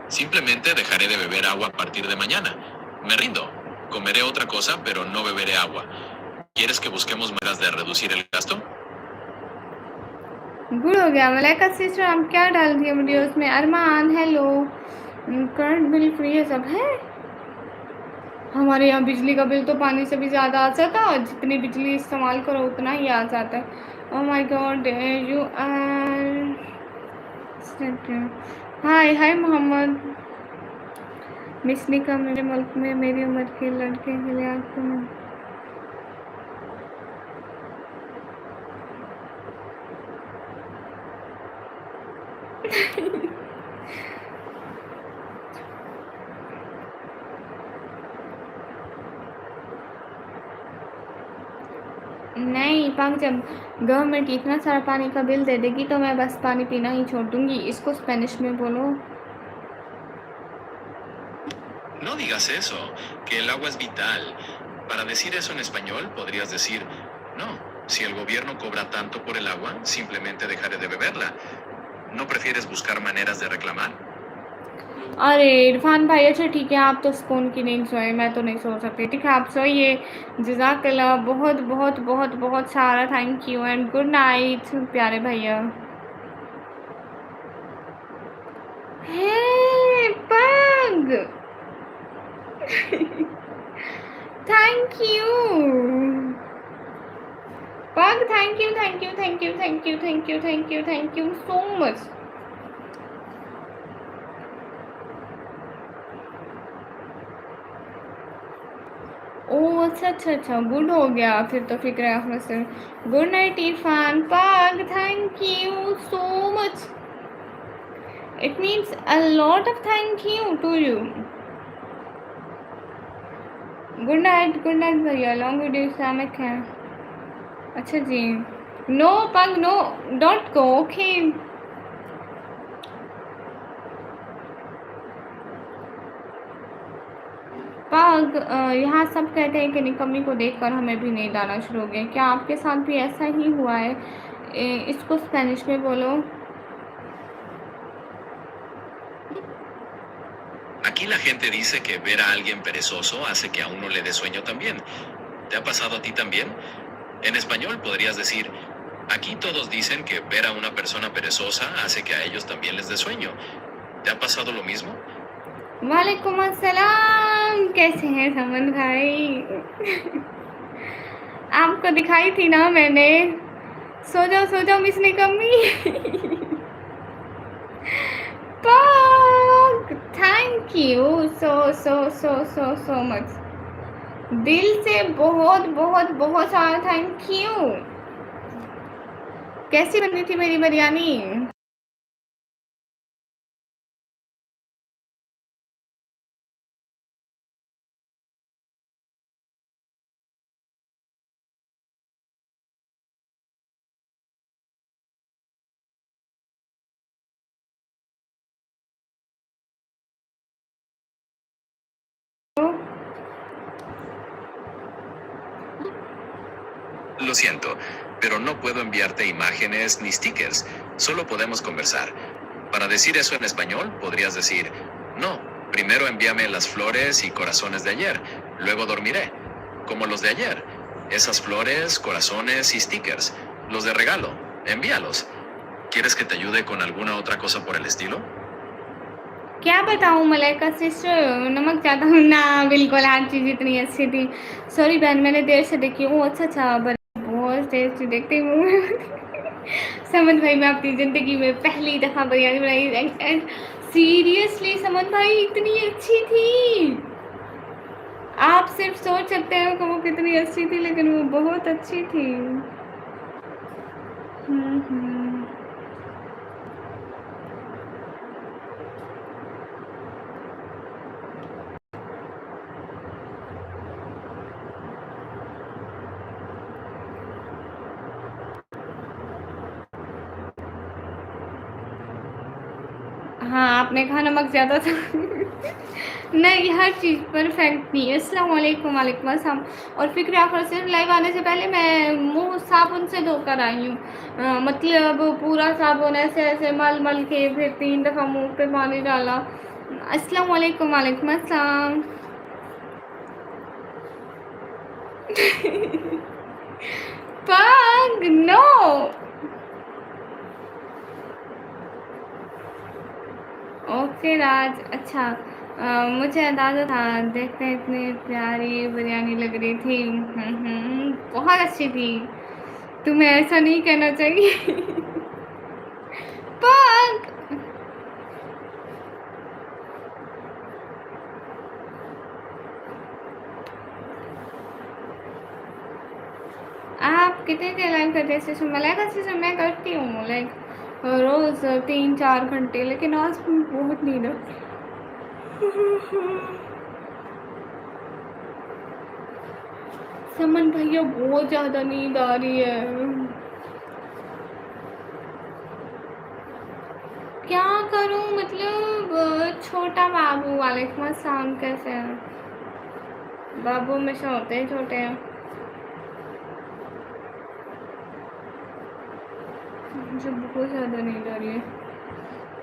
Simplemente dejaré de beber agua a partir de mañana. Me rindo. Comeré otra cosa, pero no beberé agua. ¿Quieres que busquemos maneras de reducir el gasto? Good हो गया। Malaika sister हम क्या डाल दिए videos में। अरमान hello. Current bill free है सब है। हमारे यहाँ बिजली का बिल तो पानी से भी ज़्यादा आ जाता है और जितनी बिजली इस्तेमाल करो उतना ही आ जाता है। Oh my god you are hi hi Mohammad. मिसली का मेरे मुल्क में मेरी उम्र के लड़के के लिए आपको नहीं पाक जब गवर्नमेंट इतना सारा पानी का बिल दे देगी तो मैं बस पानी पीना ही छोड़ दूँगी। इसको स्पेनिश में बोलो। No digas eso, que el agua es vital. Para decir eso en español podrías decir, no, si el gobierno cobra tanto por el agua, simplemente dejaré de beberla. ¿No prefieres buscar maneras de reclamar? अरे इरफान भाई अच्छा ठीक है आप तो सुकून की नींद सोए। मैं तो नहीं सो सकती। ठीक है आप सोइए। जज़ाकल्लाह बहुत बहुत बहुत बहुत सारा thank you and good night प्यारे भैया। हे पग थैंक यू पग thank you thank you thank you thank you thank you thank you thank you so much. Oh अच्छा अच्छा अच्छा गुड हो गया फिर तो फिक्र है से। Good night Irfan pug thank you so much. It means a lot of thank you to you. Good night भैया। लॉन्ग वीडियो इस्लामिक है। अच्छा जी no pug no don't go okay. Pug यहाँ सब कहते हैं कि निकम्मी को देखकर हमें भी नहीं डालना शुरू हो गया। क्या आपके साथ भी ऐसा ही हुआ है? इसको स्पेनिश में बोलो। Aquí la gente dice que ver a alguien perezoso hace que a uno le dé sueño también. ¿Te ha pasado a ti también? En español podrías decir, aquí todos dicen que ver a una persona perezosa hace que a ellos también les dé sueño. ¿Te ha pasado lo mismo? वालेकुम अस्सलाम कैसे हैं समन भाई? आपको दिखाई थी ना मैंने। सो जाओ मिस निकम्मी। Thank you so much. दिल से बहुत बहुत बहुत सारा थैंक यू। कैसी बनी थी मेरी biryani? Lo siento, pero no puedo enviarte imágenes ni stickers. Solo podemos conversar. Para decir eso en español, podrías decir, no, primero envíame las flores y corazones de ayer, luego dormiré. Como los de ayer. Esas flores, corazones y stickers. Los de regalo. Envíalos. ¿Quieres que te ayude con alguna otra cosa por el estilo? क्या बताऊँ Malaika sister, नमक ज़्यादा ना बिल्कुल हर चीज़ इतनी अच्छी थी। Sorry बहन मैंने देर से देखी। ओह अच्छा बहुत देर से देखती हूँ। समन भाई मैं अपनी ज़िंदगी में पहली दफ़ा बिरयानी बनाई एंड सीरियसली समन भाई इतनी अच्छी थी। आप सिर्फ सोच सकते हो कि वो कितनी अच्छी थी, लेकिन वो बहुत अच्छी थी। हम्म। हाँ, आपने कहा नमक ज़्यादा था। नहीं, हर चीज़ परफेक्ट नहीं है। अस्सलाम वालेकुम, वालेकुम अस्सलाम। और फ़िक्र आखिर से लाइव आने से पहले मैं मुँह साबुन से धोकर आई हूँ। मतलब पूरा साबुन ऐसे-ऐसे मल-मल के फिर 3 दफ़ा मुँह पे पानी डाला। अस्सलाम वालेकुम, वालेकुम अस्सलाम। पाग नो। ओके राज, अच्छा मुझे अंदाज़ा था, देखते इतनी प्यारी बिरयानी लग रही थी। बहुत अच्छी थी। तुम्हें ऐसा नहीं कहना चाहिए। पाग आप कितने देर लाइव करते हैं सिस्टर मलाइका सिस्टर? मैं करती हूँ लाइक रोज़ 3-4 घंटे, लेकिन आज बहुत नींद है। समन भैया बहुत ज़्यादा नींद आ रही है। क्या करूँ मतलब छोटा बाबू, वालेकुम अस्सलाम, कैसे हैं? बाबू हमेशा होते हैं छोटे हैं। मुझे बहुत ज़्यादा नींद आ रही है।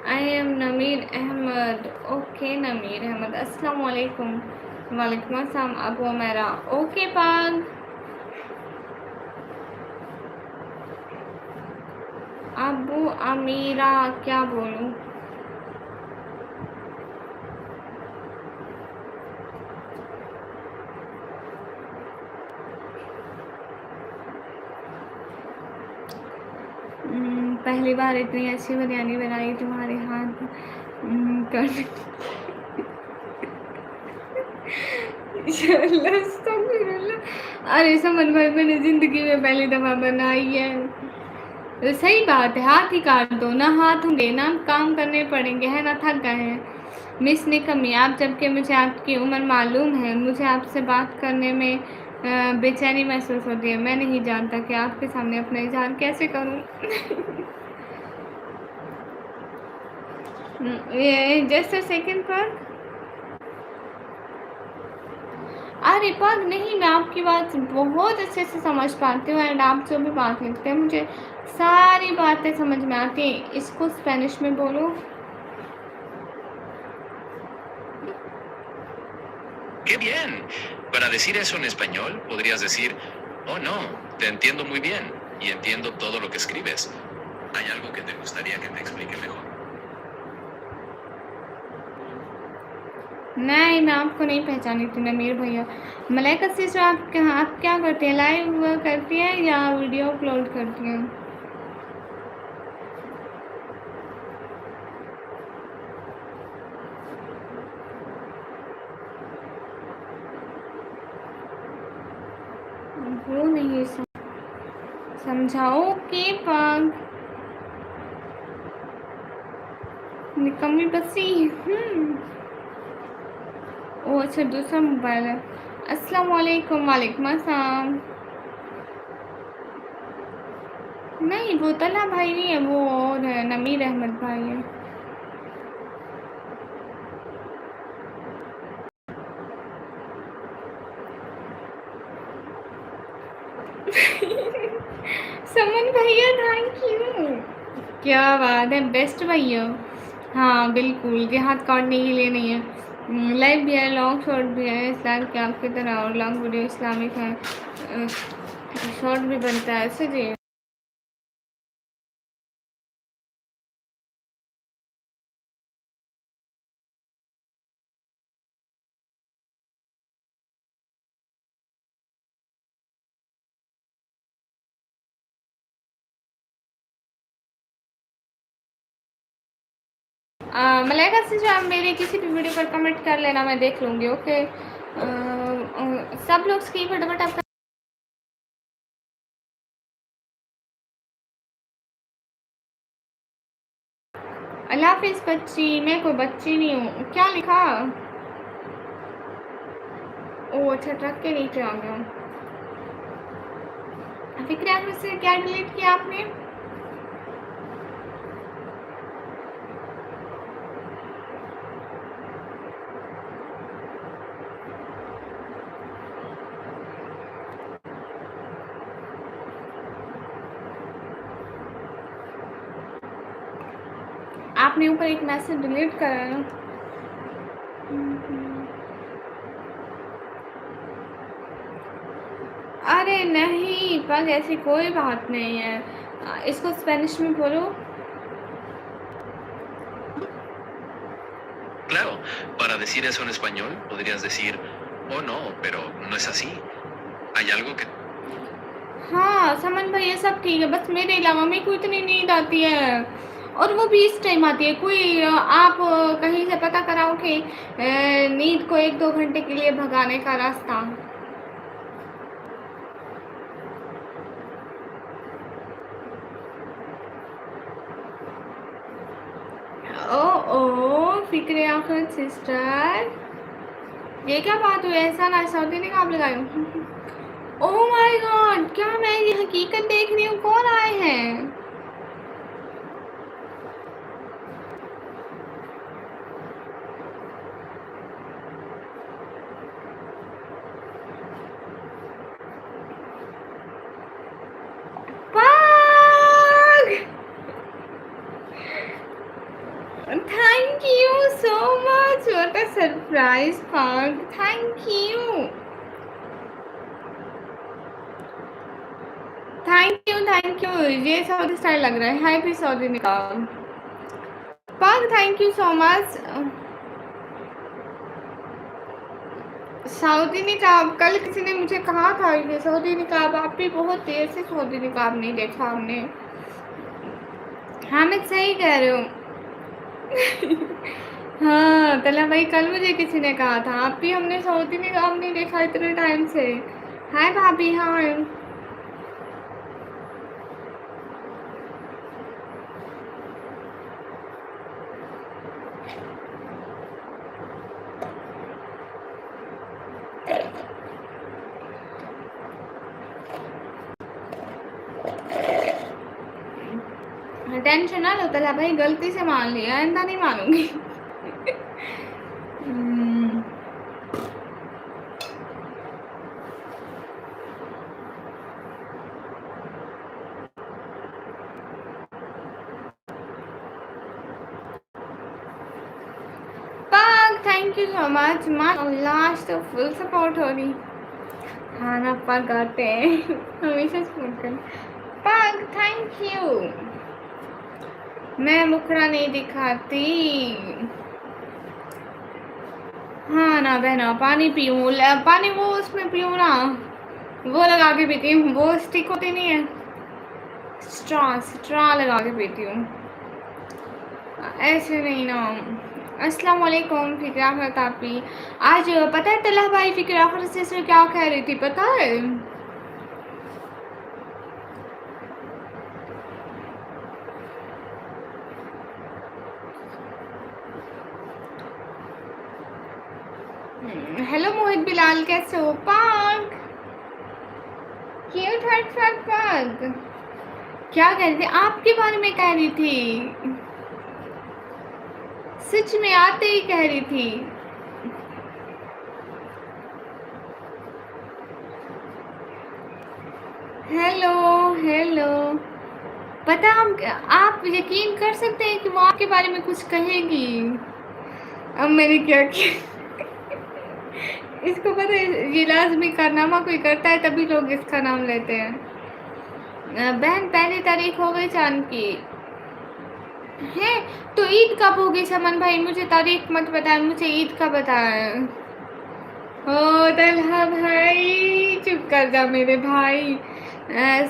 आई एम नमीर अहमद। ओके नमीर अहमद, अस्सलाम वालेकुम। वालेकुम अस्सलाम अबू अमेरा। ओके पाग। अबू अमीरा क्या बोलूँ? पहली बार इतनी अच्छी बिरयानी बनाई तुम्हारे हाथ कर। अरे समन भाई मैंने ज़िंदगी में पहली दफ़ा बनाई है। तो सही बात है, हाथ ही काट दो ना, हाथ होंगे ना काम करने पड़ेंगे, है ना, थक गए हैं। मिस निकम्मी आप, जबकि मुझे आपकी उम्र मालूम है। मुझे आपसे बात करने में बेचैनी महसूस होती है। मैं नहीं जानता कि आपके सामने अपना इज़हार कैसे करूं। ये जस्ट अ सेकंड पर। अरे पग नहीं, मैं आपकी बात बहुत अच्छे से समझ पाती हूँ एंड आप जो भी बात लिखते हैं मुझे सारी बातें समझ में आती हैं। इसको स्पेनिश में बोलो। ¡Qué bien! Para decir eso en español, podrías decir, oh no, te entiendo muy bien y entiendo todo lo que escribes. ¿Hay algo que te gustaría que te explique mejor? नहीं, मैं आपको नहीं पहचानी थी नमीर भैया। मलाइका सिस्टर आप क्या करती हैं? लाइव करती हैं या वीडियो अपलोड करती हैं? वो नहीं समझाओ के पाग निकम्मी बसी। ओ अच्छा दूसरा मोबाइल है। अस्सलाम वालेकुम, वालेकुम अस्सलाम। नहीं वो तला भाई नहीं है, वो और है, नमीर अहमद भाई है। समन भैया थैंक यू। क्या बात है, बेस्ट भैया। हाँ बिल्कुल, ये हाथ काटने के लिए नहीं है। लाइव भी है, लॉन्ग शॉर्ट भी है, इस्लाम की आपकी तरह, और लॉन्ग वीडियो इस्लामिक है, शॉर्ट भी बनता है ऐसे जी। मलाइका से जो आप मेरे किसी भी वीडियो पर कमेंट कर लेना, मैं देख लूँगी। ओके, सब लोग की फटाफट आप अल्लाह हाफिज़ बच्ची। मैं कोई बच्ची नहीं हूँ। क्या लिखा? ओह अच्छा, ट्रक के नीचे आ गया। फिक्र अहमद से क्या डिलीट किया आपने? आपने ऊपर एक मैसेज डिलीट करा ना। अरे नहीं पर ऐसी कोई बात नहीं है। इसको स्पेनिश में बोलो। Claro, para decir eso en español podrías decir, oh no, pero no es así. Hay algo que... हाँ समन भाई, ये सब ठीक है, बस मेरे अलावा मेरे को इतनी नींद आती है, और वो भी इस टाइम आती है। कोई आप कहीं से पता कराओ कि नींद को 1-2 घंटे के लिए भगाने का रास्ता। ओ फिक्र आखिर सिस्टर, ये क्या बात हुई? ऐसा ना सऊदी निकाब लगाई हूँ। ओह माय गॉड, क्या मैं ये हकीकत देख रही हूँ? कौन आए हैं? पाग, thank you so much, what a surprise पाग, थैंक यू थैंक यू। ये सऊदी स्टाइल लग रहा है। हाय भी सऊदी निकाब। पाग thank you so much. Saudi निकाब, कल किसी ने मुझे कहा था ये सऊदी निकाब, आप भी बहुत देर से सऊदी निकाब नहीं देखा हमने। हामिद सही कह रहे हो। हाँ तला भाई, कल मुझे किसी ने कहा था आप भी, हमने सऊदी निकाब नहीं देखा इतने टाइम से। हाय भाभी। हाँ टेंशन ना लो तला भाई, गलती से मान लिया, आइंदा नहीं मानूंगी। पाग थैंक यू सो मच। माशाल्लाह तो फुल सपोर्ट हो रही। हाँ ना पाग आते हैं, हमेशा सपोर्ट कर। पाग थैंक यू। मैं मुखड़ा नहीं दिखाती। हाँ ना बहना, पानी पीऊँ? पानी वो उसमें पीऊँ ना, वो लगा के पीती हूँ, वो स्टिक होती नहीं है, स्ट्रॉ लगा के पीती हूँ, ऐसे नहीं ना। अस्सलाम वालेकुम फिक्र आखिरत। आप भी आज पता है तलह भाई, फिक्र आखिरत से क्या कह रही थी पता है? हेलो मोहित बिलाल, कैसे हो? पाग क्यूट हट फट पाग, क्या कह रही थी? आपके बारे में कह रही थी, सच में आते ही कह रही थी। हेलो हेलो, पता हम, आप यकीन कर सकते हैं कि वो आपके बारे में कुछ कहेगी। अब मैंने क्या किया? इसको पता है, ये लाजमी कारनामा कोई करता है तभी लोग इसका नाम लेते हैं। बहन 1 तारीख हो गई चांद की है, तो ईद कब होगी? समन भाई मुझे तारीख मत बताए, मुझे ईद का बताए। ओ तलहा भाई चुप कर जा मेरे भाई।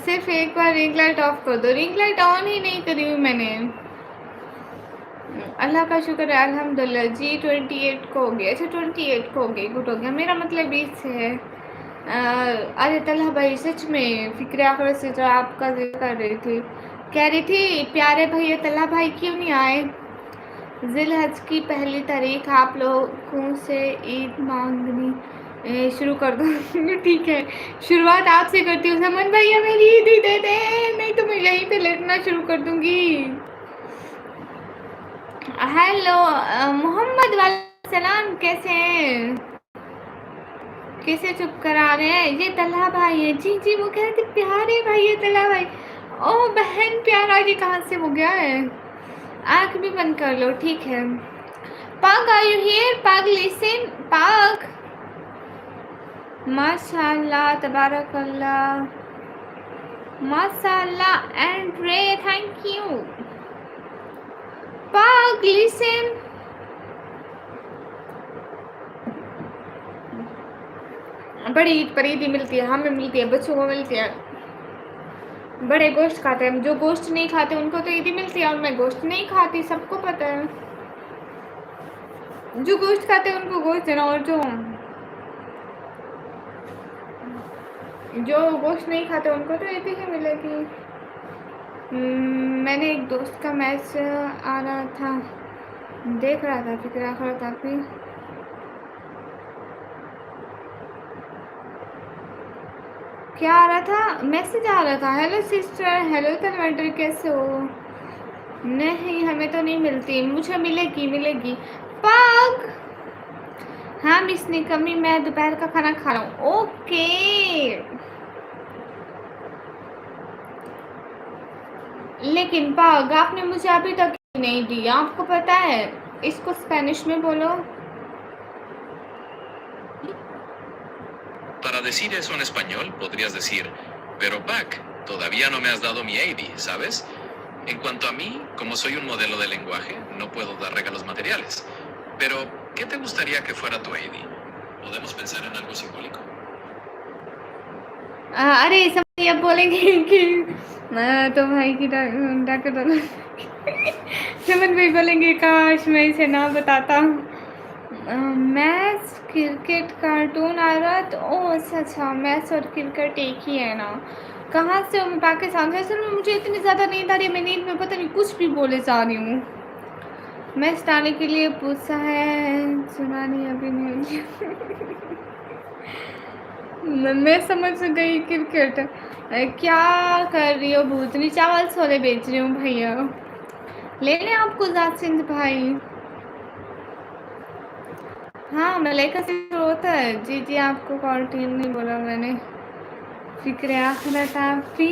सिर्फ एक बार रिंग लाइट ऑफ कर दो। रिंग लाइट ऑन ही नहीं करी हुई मैंने। अल्लाह का शुक्र है अल्हम्दुलिल्लाह जी 28 को हो गया। अच्छा 28 को हो गई, गुड हो गया। मेरा मतलब 20 से है। अरे तलहा भाई सच में फ़िक्र आखिरत से जो आपका ज़िक्र कर रही थी, कह रही थी प्यारे भैया तलहा भाई क्यों नहीं आए। ज़िलहज की पहली तारीख आप लोगों से ईद मांगनी शुरू कर दो। ठीक है, शुरुआत आपसे करती हूँ। समन भैया मेरी ईद ही दे दे, नहीं तो मैं यहीं पे लेटना शुरू कर दूँगी। हेलो मोहम्मद वाले सलाम, कैसे हैं? कैसे चुप करा रहे हैं? ये तलहा भाई है जी जी, वो कह रहे थे प्यारे भाई है तलहा भाई। ओ बहन प्यारा जी कहाँ से हो गया है? आँख भी बंद कर लो, ठीक है। पाग आर यू हियर? पाग लिसन पाग। माशाल्लाह तबारकल्लाह माशाल्लाह एंड्रे, थैंक यू। पाग लिसन, बड़ी ईद पर ईदी मिलती है, हमें मिलती है, बच्चों को मिलती है। बड़े गोश्त खाते हैं, जो गोश्त नहीं खाते उनको तो ईदी मिलती है, और मैं गोश्त नहीं खाती, सबको पता है। जो गोश्त खाते हैं उनको गोश्त देना, और जो गोश्त नहीं खाते उनको तो ईदी ही मिलेगी। मैंने एक दोस्त का मैच आ रहा था, देख रहा था, फिक्र आखिर था कि क्या आ रहा था, मैसेज आ रहा था, हेलो सिस्टर, हेलो तनवर्टर, कैसे हो? नहीं हमें तो नहीं मिलती, मुझे मिलेगी मिलेगी। पाग हाँ मिस निकमी, मैं दोपहर का खाना खा रहा हूँ। ओके, लेकिन पाग आपने मुझे अभी तक नहीं दी, आपको पता है? इसको स्पेनिश में बोलो। Para decir eso en español, podrías decir, pero Pac, todavía no me has dado mi ID, ¿sabes? En cuanto a mí, como soy un modelo de lenguaje, no puedo dar regalos materiales. Pero, ¿qué te gustaría que fuera tu ID? ¿Podemos pensar en algo simbólico? अरे समझ अब बोलेंगे कि तो भाई की doctor समन भाई बोलेंगे काश मैं इसे ना बताता। मैथ्स क्रिकेट कार्टून आ रहा तो ओ अच्छा मैथ्स और क्रिकेट एक ही है ना। कहाँ से हो? मैं पाकिस्तान से। असल में मुझे इतनी ज़्यादा नींद आ रही है, मैं नींद में पता नहीं कुछ भी बोले जा रही हूँ। मैच आने के लिए पूछा है, सुना नहीं अभी नहीं। मैं समझ गई क्रिकेट। क्या कर रही हो भूतनी? चावल छोले बेच रही हूँ भैया, ले लें आपको जासिंद भाई। हाँ मलाइका से होता है जी जी, आपको क्वारंटीन नहीं बोला मैंने। फिक्र आखिरत आपकी,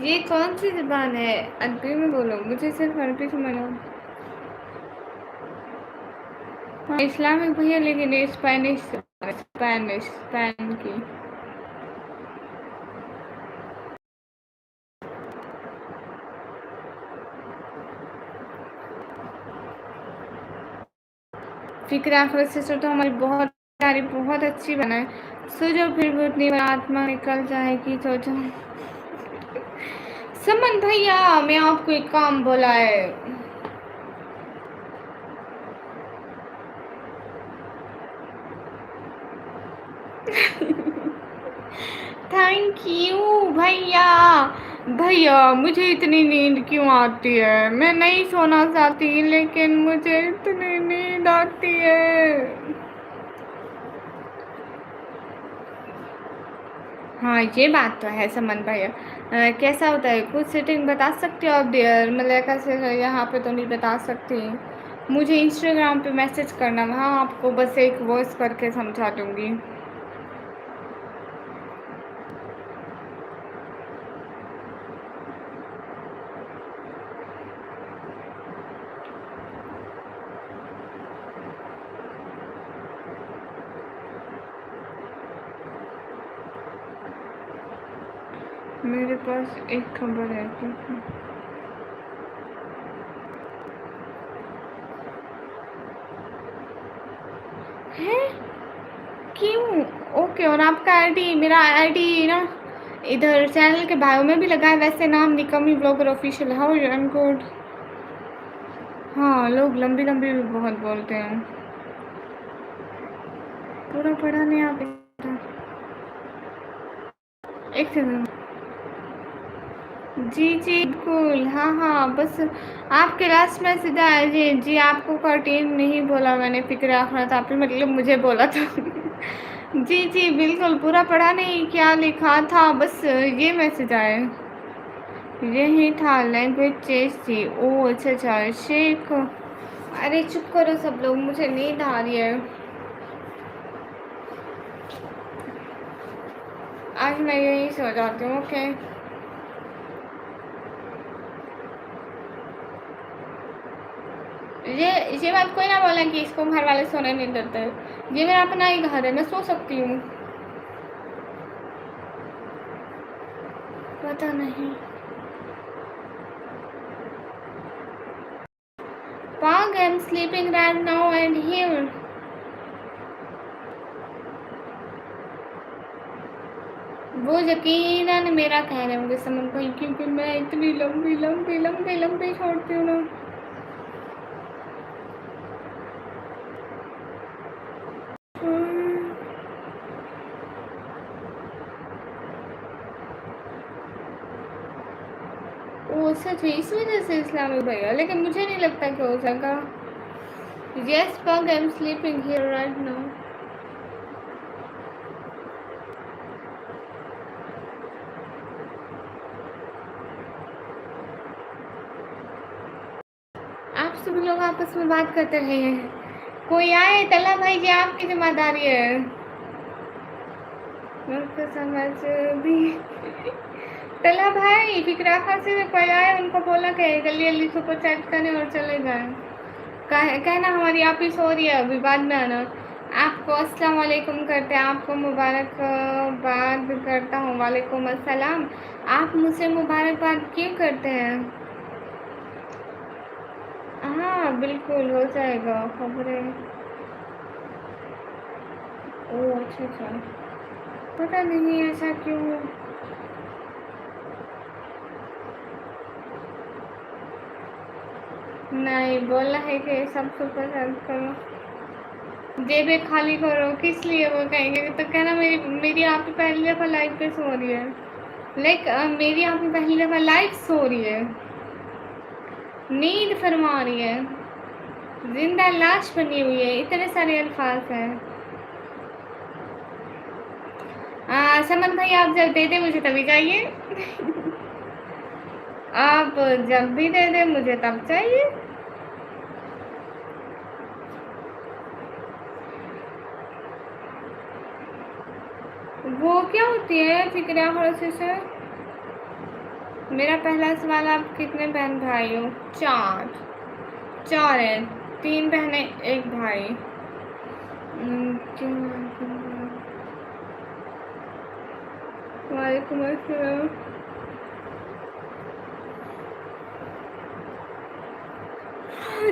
ये कौन सी ज़बान है? अरबी में बोलो, मुझे सिर्फ अरबी समझो। हाँ इस्लामिक भैया, लेकिन ये स्पेनिश स्पेनिश स्पेन की। फिक्र आखिरत से तो हमारी बहुत प्यारी, बहुत अच्छी बनाए। सोचो फिर भूतनी आत्मा निकल जाएगी, सोचो। समन भैया मैं आपको एक काम बोला है। थैंक यू भैया। भैया मुझे इतनी नींद क्यों आती है? मैं नहीं सोना चाहती, लेकिन मुझे इतनी नींद आती है। हाँ ये बात तो है समन भैया। कैसा होता है, कुछ सेटिंग बता सकते हो आप डियर? मलाइका से यहाँ पे तो नहीं बता सकती, मुझे इंस्टाग्राम पे मैसेज करना, वहाँ आपको बस एक वॉइस करके समझा दूँगी। मेरे पास एक खबर है, ठीक है? हैं? क्यों? ओके, और आपका आईडी, मेरा आईडी ना इधर चैनल के बायो में भी लगा है, वैसे नाम Nikmi blogger official. How you? I am good. हाँ, लोग लंबी लंबी भी बहुत बोलते हैं। पूरा पढ़ा नहीं आप? एक सेकंड। जी जी बिल्कुल, हाँ हाँ, बस आपके लास्ट मैसेज आया जी जी। आपको कर्टेन नहीं बोला मैंने, फिक्र आखिरत आपने मतलब मुझे बोला था। जी जी बिल्कुल, पूरा पढ़ा नहीं क्या लिखा था, बस ये मैसेज आया। यही था, लैंग्वेज चेंज थी। ओह अच्छा अच्छा, शेख। अरे चुप करो सब लोग, मुझे नींद आ रही है। आज मैं यहीं सो जाती हूँ। ओके। ये बात कोई ना बोला कि इसको घर वाले सोने नहीं देते। ये मेरा अपना ही घर है, मैं सो सकती हूँ। पता नहीं। Pog, I'm sleeping right now and here. वो यकीनन मेरा ख्याल है, मुझे समझ गई, क्योंकि मैं इतनी लंबी लंबी लंबी लंबी छोड़ती हूँ ना। वो सच है, इस वजह से इस्लामिक भैया, लेकिन मुझे नहीं लगता कि हो सका। Yes, Pug, I'm sleeping here right now. आप सभी लोग आपस में बात करते रहे हैं। कोई आए, तला भाई जी आपकी जिम्मेदारी है। मुझको समझ भी। तला भाई फिक्रा खा से कोई आए, उनको बोला कि जल्दी जल्दी सुपर चैट करें और चले जाएं। कहना हमारी आप ही सो रही है, अभी बाद में आना। आपको अस्सलाम वालेकुम करते हैं, आपको मुबारकबाद करता हूँ। वालेकुम अस्सलाम। आप मुझसे मुबारकबाद क्यों करते हैं? हाँ बिल्कुल हो जाएगा, खबरें। ओह अच्छा अच्छा, पता नहीं ऐसा क्यों। नहीं बोला है कि सब सुपर हेल्प करो, जेबें खाली करो। किस लिए वो कहेंगे? तो कहना मेरी मेरी आप ही पहली दफ़ा लाइव पे सो रही है। लाइक मेरी आप ही पहली दफ़ा लाइव सो रही है, नींद फरमा रही है, जिंदा लाश बनी हुई है। इतने सारे अल्फाज हैं। समन भाई आप जब दे दे मुझे तभी चाहिए। आप जब भी दे दे मुझे तब चाहिए। वो क्या होती है फिक्रिया खड़ोसे से? मेरा पहला सवाल, आप कितने बहन भाई हो? चार। चार है, तीन बहनें एक भाई। वालेकुम अस्सलाम।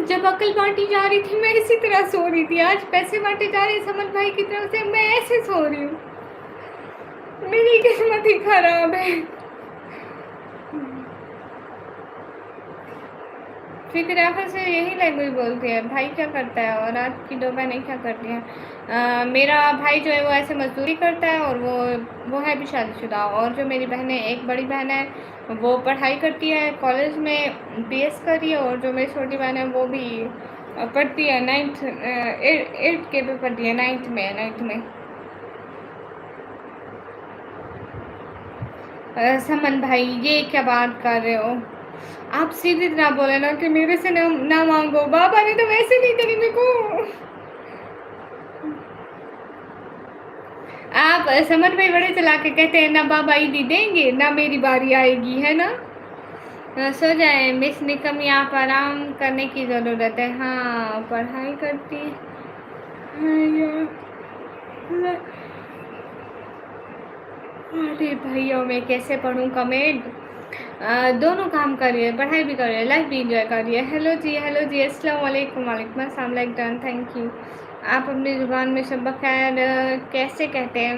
जब अकल बांटी जा रही थी मैं इसी तरह सो रही थी, आज पैसे बांटे जा रहे समन भाई की तरफ से, मैं ऐसे सो रही हूँ। मेरी किस्मत ही खराब है। फिक्र आखिर से यही लैंग्वेज बोलती है। भाई क्या करता है और आपकी दो बहनें क्या करती हैं? मेरा भाई जो है वो ऐसे मजदूरी करता है और वो है भी शादीशुदा। और जो मेरी बहनें, एक बड़ी बहन है वो पढ़ाई करती है, कॉलेज में बीएस कर रही है। और जो मेरी छोटी बहन है वो भी पढ़ती है, 8th के पे पढ़ती है, 9th में। समन भाई ये क्या बात कर रहे हो? आप सीधी तरह बोले ना कि मेरे से ना मांगो। बाबा ने तो वैसे नहीं करी मेरे को। आप समन भाई बड़े चला के कहते हैं ना बाबा ईदी देंगे ना मेरी बारी आएगी, है ना? सो जाए मिस निकमी, आप आराम करने की ज़रूरत है। हाँ पढ़ाई करती है। अरे भैया मैं कैसे पढ़ूँ कमेंट? दोनों काम कर रही है, पढ़ाई भी कर रही है, लाइफ भी इंजॉय कर रही है। हेलो जी, अस्सलाम वालेकुम। वालेकुम अस्सलाम, लाइक डन, थैंक यू। आप अपनी ज़ुबान में शब खैर कैसे कहते हैं?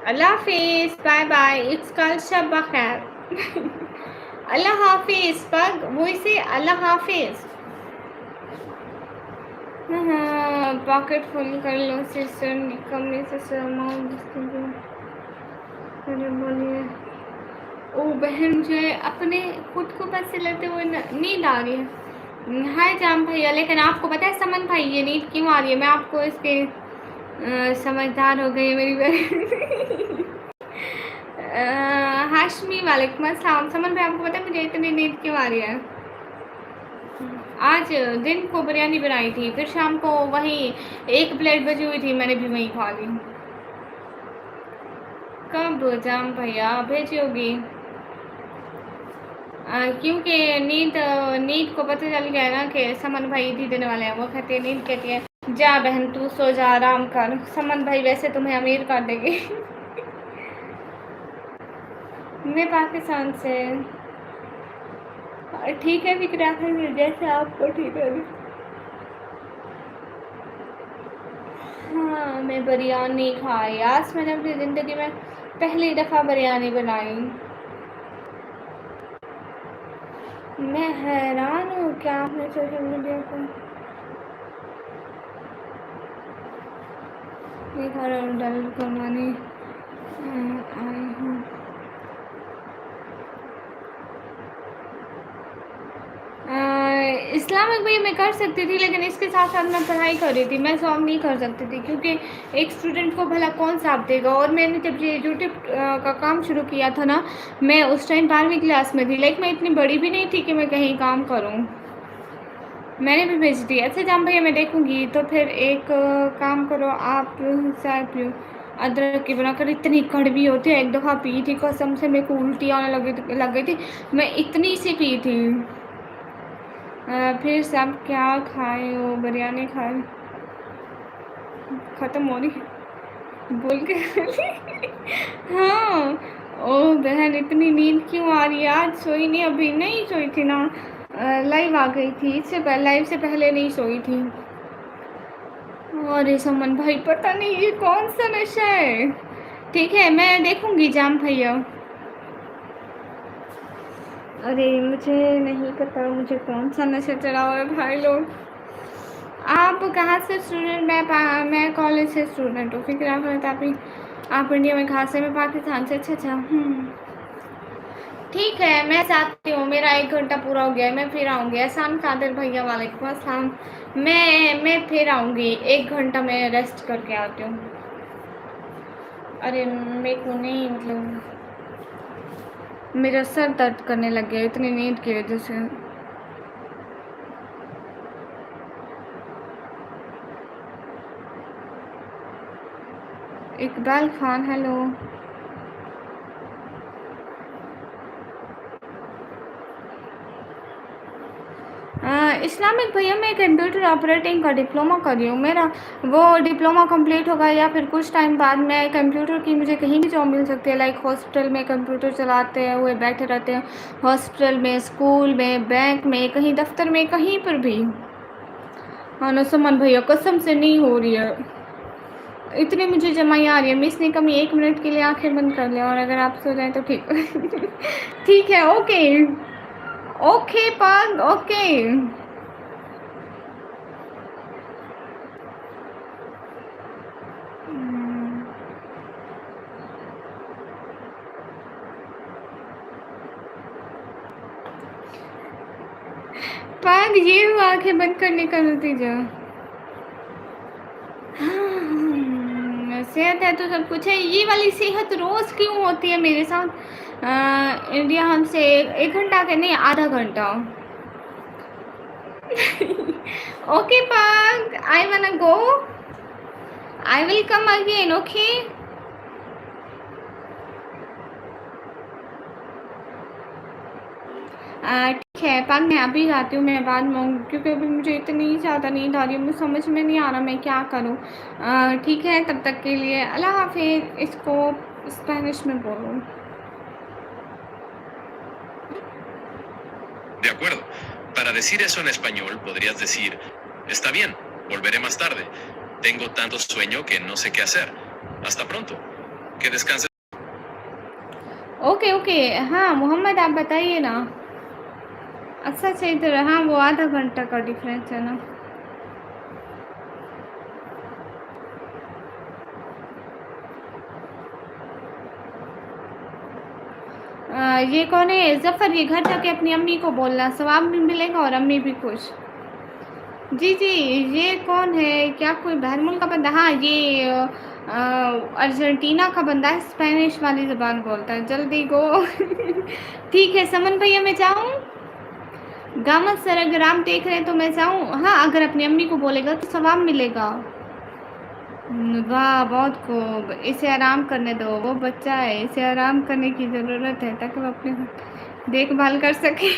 अल्लाह हाफिज़, बाय बाय, इट्स कॉल्ड शब खैर। अल्लाह हाफिज पग, वही से अल्लाह हाफिज। हाँ, पॉकेट फुल कर लो सिस्टर, कमरे से अरे बोलिए। ओ बहन, मुझे अपने खुद को बस से लेते हुए नींद आ रही है। हाय जाम भैया, लेकिन आपको पता है समन भाई ये नींद क्यों आ रही है? मैं आपको इसके समझदार हो गई मेरी बहन। हाशमी वालेकुम अस्सलाम। समन भाई आपको पता है मुझे इतनी नींद क्यों आ रही है? आज दिन को बिरयानी बनाई थी, फिर शाम को वही 1 प्लेट बची हुई थी, मैंने भी वही खा ली। कब जाम भैया भेजी होगी? क्योंकि नींद को पता चल गया है ना कि समन भाई दी देने वाले हैं। वो कहती है, नींद कहती है जा बहन तू सो जा, आराम कर। समन भाई वैसे तुम्हें अमीर कर देंगे। मैं पाकिस्तान से। ठीक है विक्रा, जैसे आपको ठीक है। हाँ, मैं बिरयानी खाई आज। मैंने अपनी ज़िंदगी में पहली दफ़ा बिरयानी बनाई। मैं हैरान हूँ क्या आपने सोशल मीडिया को ये घर डल करवाने आई हूँ। इस्लामिक भी मैं कर सकती थी, लेकिन इसके साथ साथ मैं पढ़ाई कर रही थी। मैं सॉन्ग नहीं कर सकती थी क्योंकि एक स्टूडेंट को भला कौन साथ देगा। और मैंने जब ये यूट्यूब का काम शुरू किया था ना, मैं उस टाइम 12वीं क्लास में थी। लाइक मैं इतनी बड़ी भी नहीं थी कि मैं कहीं काम करूँ। मैंने भी भेज दी। अच्छा जाम भैया मैं देखूँगी। तो फिर एक काम करो आप, चाय पियो अदरक की बनाकर। इतनी कड़वी होती है, एक दफ़ा पी थी कसम से मेरे को उल्टी आने लग गई थी। मैं इतनी सी पी थी। फिर सब क्या खाए हो? बिरयानी खाए, ख़त्म हो रही बोल के। हाँ। ओ बहन इतनी नींद क्यों आ रही है? आज सोई नहीं, अभी नहीं सोई थी ना, लाइव आ गई थी। इससे लाइव से पहले नहीं सोई थी। अरे समन भाई पता नहीं ये कौन सा नशा है। ठीक है मैं देखूंगी जाम भैया। अरे मुझे नहीं पता मुझे कौन सा नशा चढ़ा हुआ है भाई लोग। आप कहाँ से स्टूडेंट? मैं कॉलेज से स्टूडेंट हूँ। फिर आप इंडिया में कहाँ से? मैं पाकिस्तान से। अच्छा। ठीक है मैं चाहती हूँ, मेरा 1 घंटा पूरा हो गया है, मैं फिर आऊँगी। एहसान कादिर भैया वालेकुम अस्सलाम। मैं फिर आऊँगी, 1 घंटा मैं रेस्ट करके आती हूँ। अरे मेरे को नहीं, मतलब मेरा सर दर्द करने लग गया इतनी नींद की वजह से। इकबाल खान हेलो। इस्लामिक भैया मैं कंप्यूटर ऑपरेटिंग का डिप्लोमा कर रही हूँ। मेरा वो डिप्लोमा कंप्लीट होगा या फिर कुछ टाइम बाद मैं कंप्यूटर की मुझे कहीं भी जॉब मिल सकती है। लाइक हॉस्पिटल में कंप्यूटर चलाते हैं हुए बैठे रहते हैं, हॉस्पिटल में, स्कूल में, बैंक में, कहीं दफ्तर में, कहीं पर भी। हाँ ना सुमन भैया कसम से नहीं हो रही है, इतनी मुझे जमाई आ रही है। मिस नहीं कमी 1 मिनट के लिए आंखें बंद कर लें और अगर आप सो जाएं तो ठीक। ठीक है ओके। ओके पग ओके। पग ये हुआ आंखें बंद करने का नतीजा। सेहत है तो सब कुछ है। ये वाली सेहत रोज़ क्यों होती है मेरे साथ? इंडिया हमसे 1 घंटा के नहीं, आधा घंटा। ओके पग I wanna go, I will come again okay. ठीक है पग मैं अभी जाती हूँ, मैं बाद में आऊँगी क्योंकि अभी मुझे इतनी ज़्यादा नींद आ रही है, मुझे समझ में नहीं आ रहा मैं क्या करूँ। ठीक है तब तक के लिए अल्लाह हाफिज़। इसको स्पेनिश में बोलो। De acuerdo. Para decir eso en español podrías decir, está bien, volveré más tarde. Tengo tanto sueño que no sé qué hacer. Hasta pronto. Que descanses. Okay okay हाँ मोहम्मद आप बताइए ना। अच्छा अच्छा, इधर हाँ, वो आधा घंटा का डिफरेंस है ना। ये कौन है जफ़र? ये घर जाके अपनी अम्मी को बोलना, सवाब भी मिलेगा और अम्मी भी खुश। जी जी, ये कौन है? क्या कोई बाहर मुल्क का बंदा? हाँ, ये अर्जेंटीना का बंदा है, स्पेनिश वाली ज़बान बोलता है। जल्दी गो। ठीक है समन भैया, मैं जाऊँ? गामा सर, अगर आप देख रहे हैं तो मैं जाऊँ? हाँ, अगर अपनी अम्मी को बोलेगा तो सवाब मिलेगा। वाह, बहुत खूब। इसे आराम करने दो, वो बच्चा है, इसे आराम करने की ज़रूरत है ताकि वो अपनी देखभाल कर सके।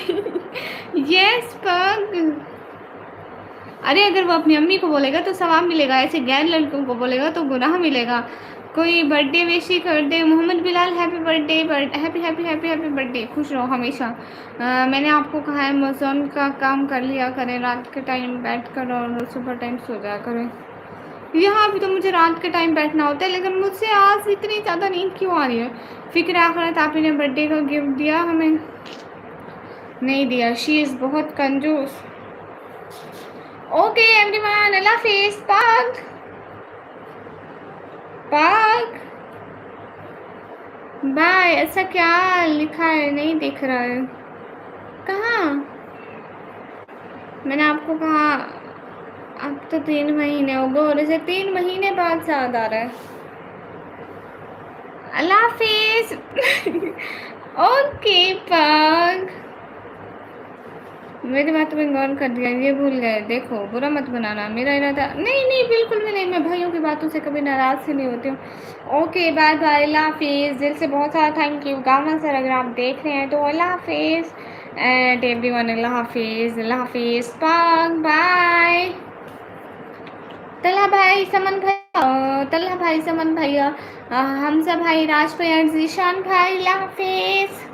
यस पग। अरे अगर वो अपनी अम्मी को बोलेगा तो सवाब मिलेगा, ऐसे गैर लड़कों को बोलेगा तो गुनाह मिलेगा। कोई बर्थडे विश ही कर दे। Mohammad Bilal, happy birthday, happy happy happy happy birthday, खुश रहो हमेशा। मैंने आपको कहा है अमेज़न का काम कर लिया करें, रात के टाइम बैठ कर और सुबह टाइम सो जाया करें। यहाँ भी तो मुझे रात के टाइम बैठना होता है, लेकिन मुझसे आज इतनी ज़्यादा नींद क्यों आ रही है? फिक्र आखिरत, आप ने बर्थडे का गिफ्ट दिया हमें? नहीं दिया। शी इज़ बहुत कंजूस। ओके एवरीवन, अल्लाह हाफिज़। पाग पाग बाय। ऐसा क्या लिखा है? नहीं दिख रहा है। कहाँ? मैंने आपको कहा। अब तो 3 महीने हो गए और इसे 3 महीने बाद याद आ रहा है। अल्लाह हाफिज़। ओके पाग। मेरी बात में गौर कर दिया, ये भूल गए। देखो, बुरा मत बनाना, मेरा इरादा नहीं नहीं, बिल्कुल भी नहीं। मैं भाइयों की बातों से कभी नाराज़ से नहीं होती हूँ। ओके बाय बाय, अल्लाह हाफिज़। दिल से बहुत सारा थैंक यू गामा सर, अगर आप देख रहे हैं तो अल्लाह हाफिज़। एंड एवरीवन, अल्लाह हाफिज़, अल्लाह हाफिज़। पाक बाय। तल्हा भाई, समन भाई, तल्हा भाई, समन भैया, हमजा भाई, राज भाई, जीशान भाई, अल्लाह हाफिज़।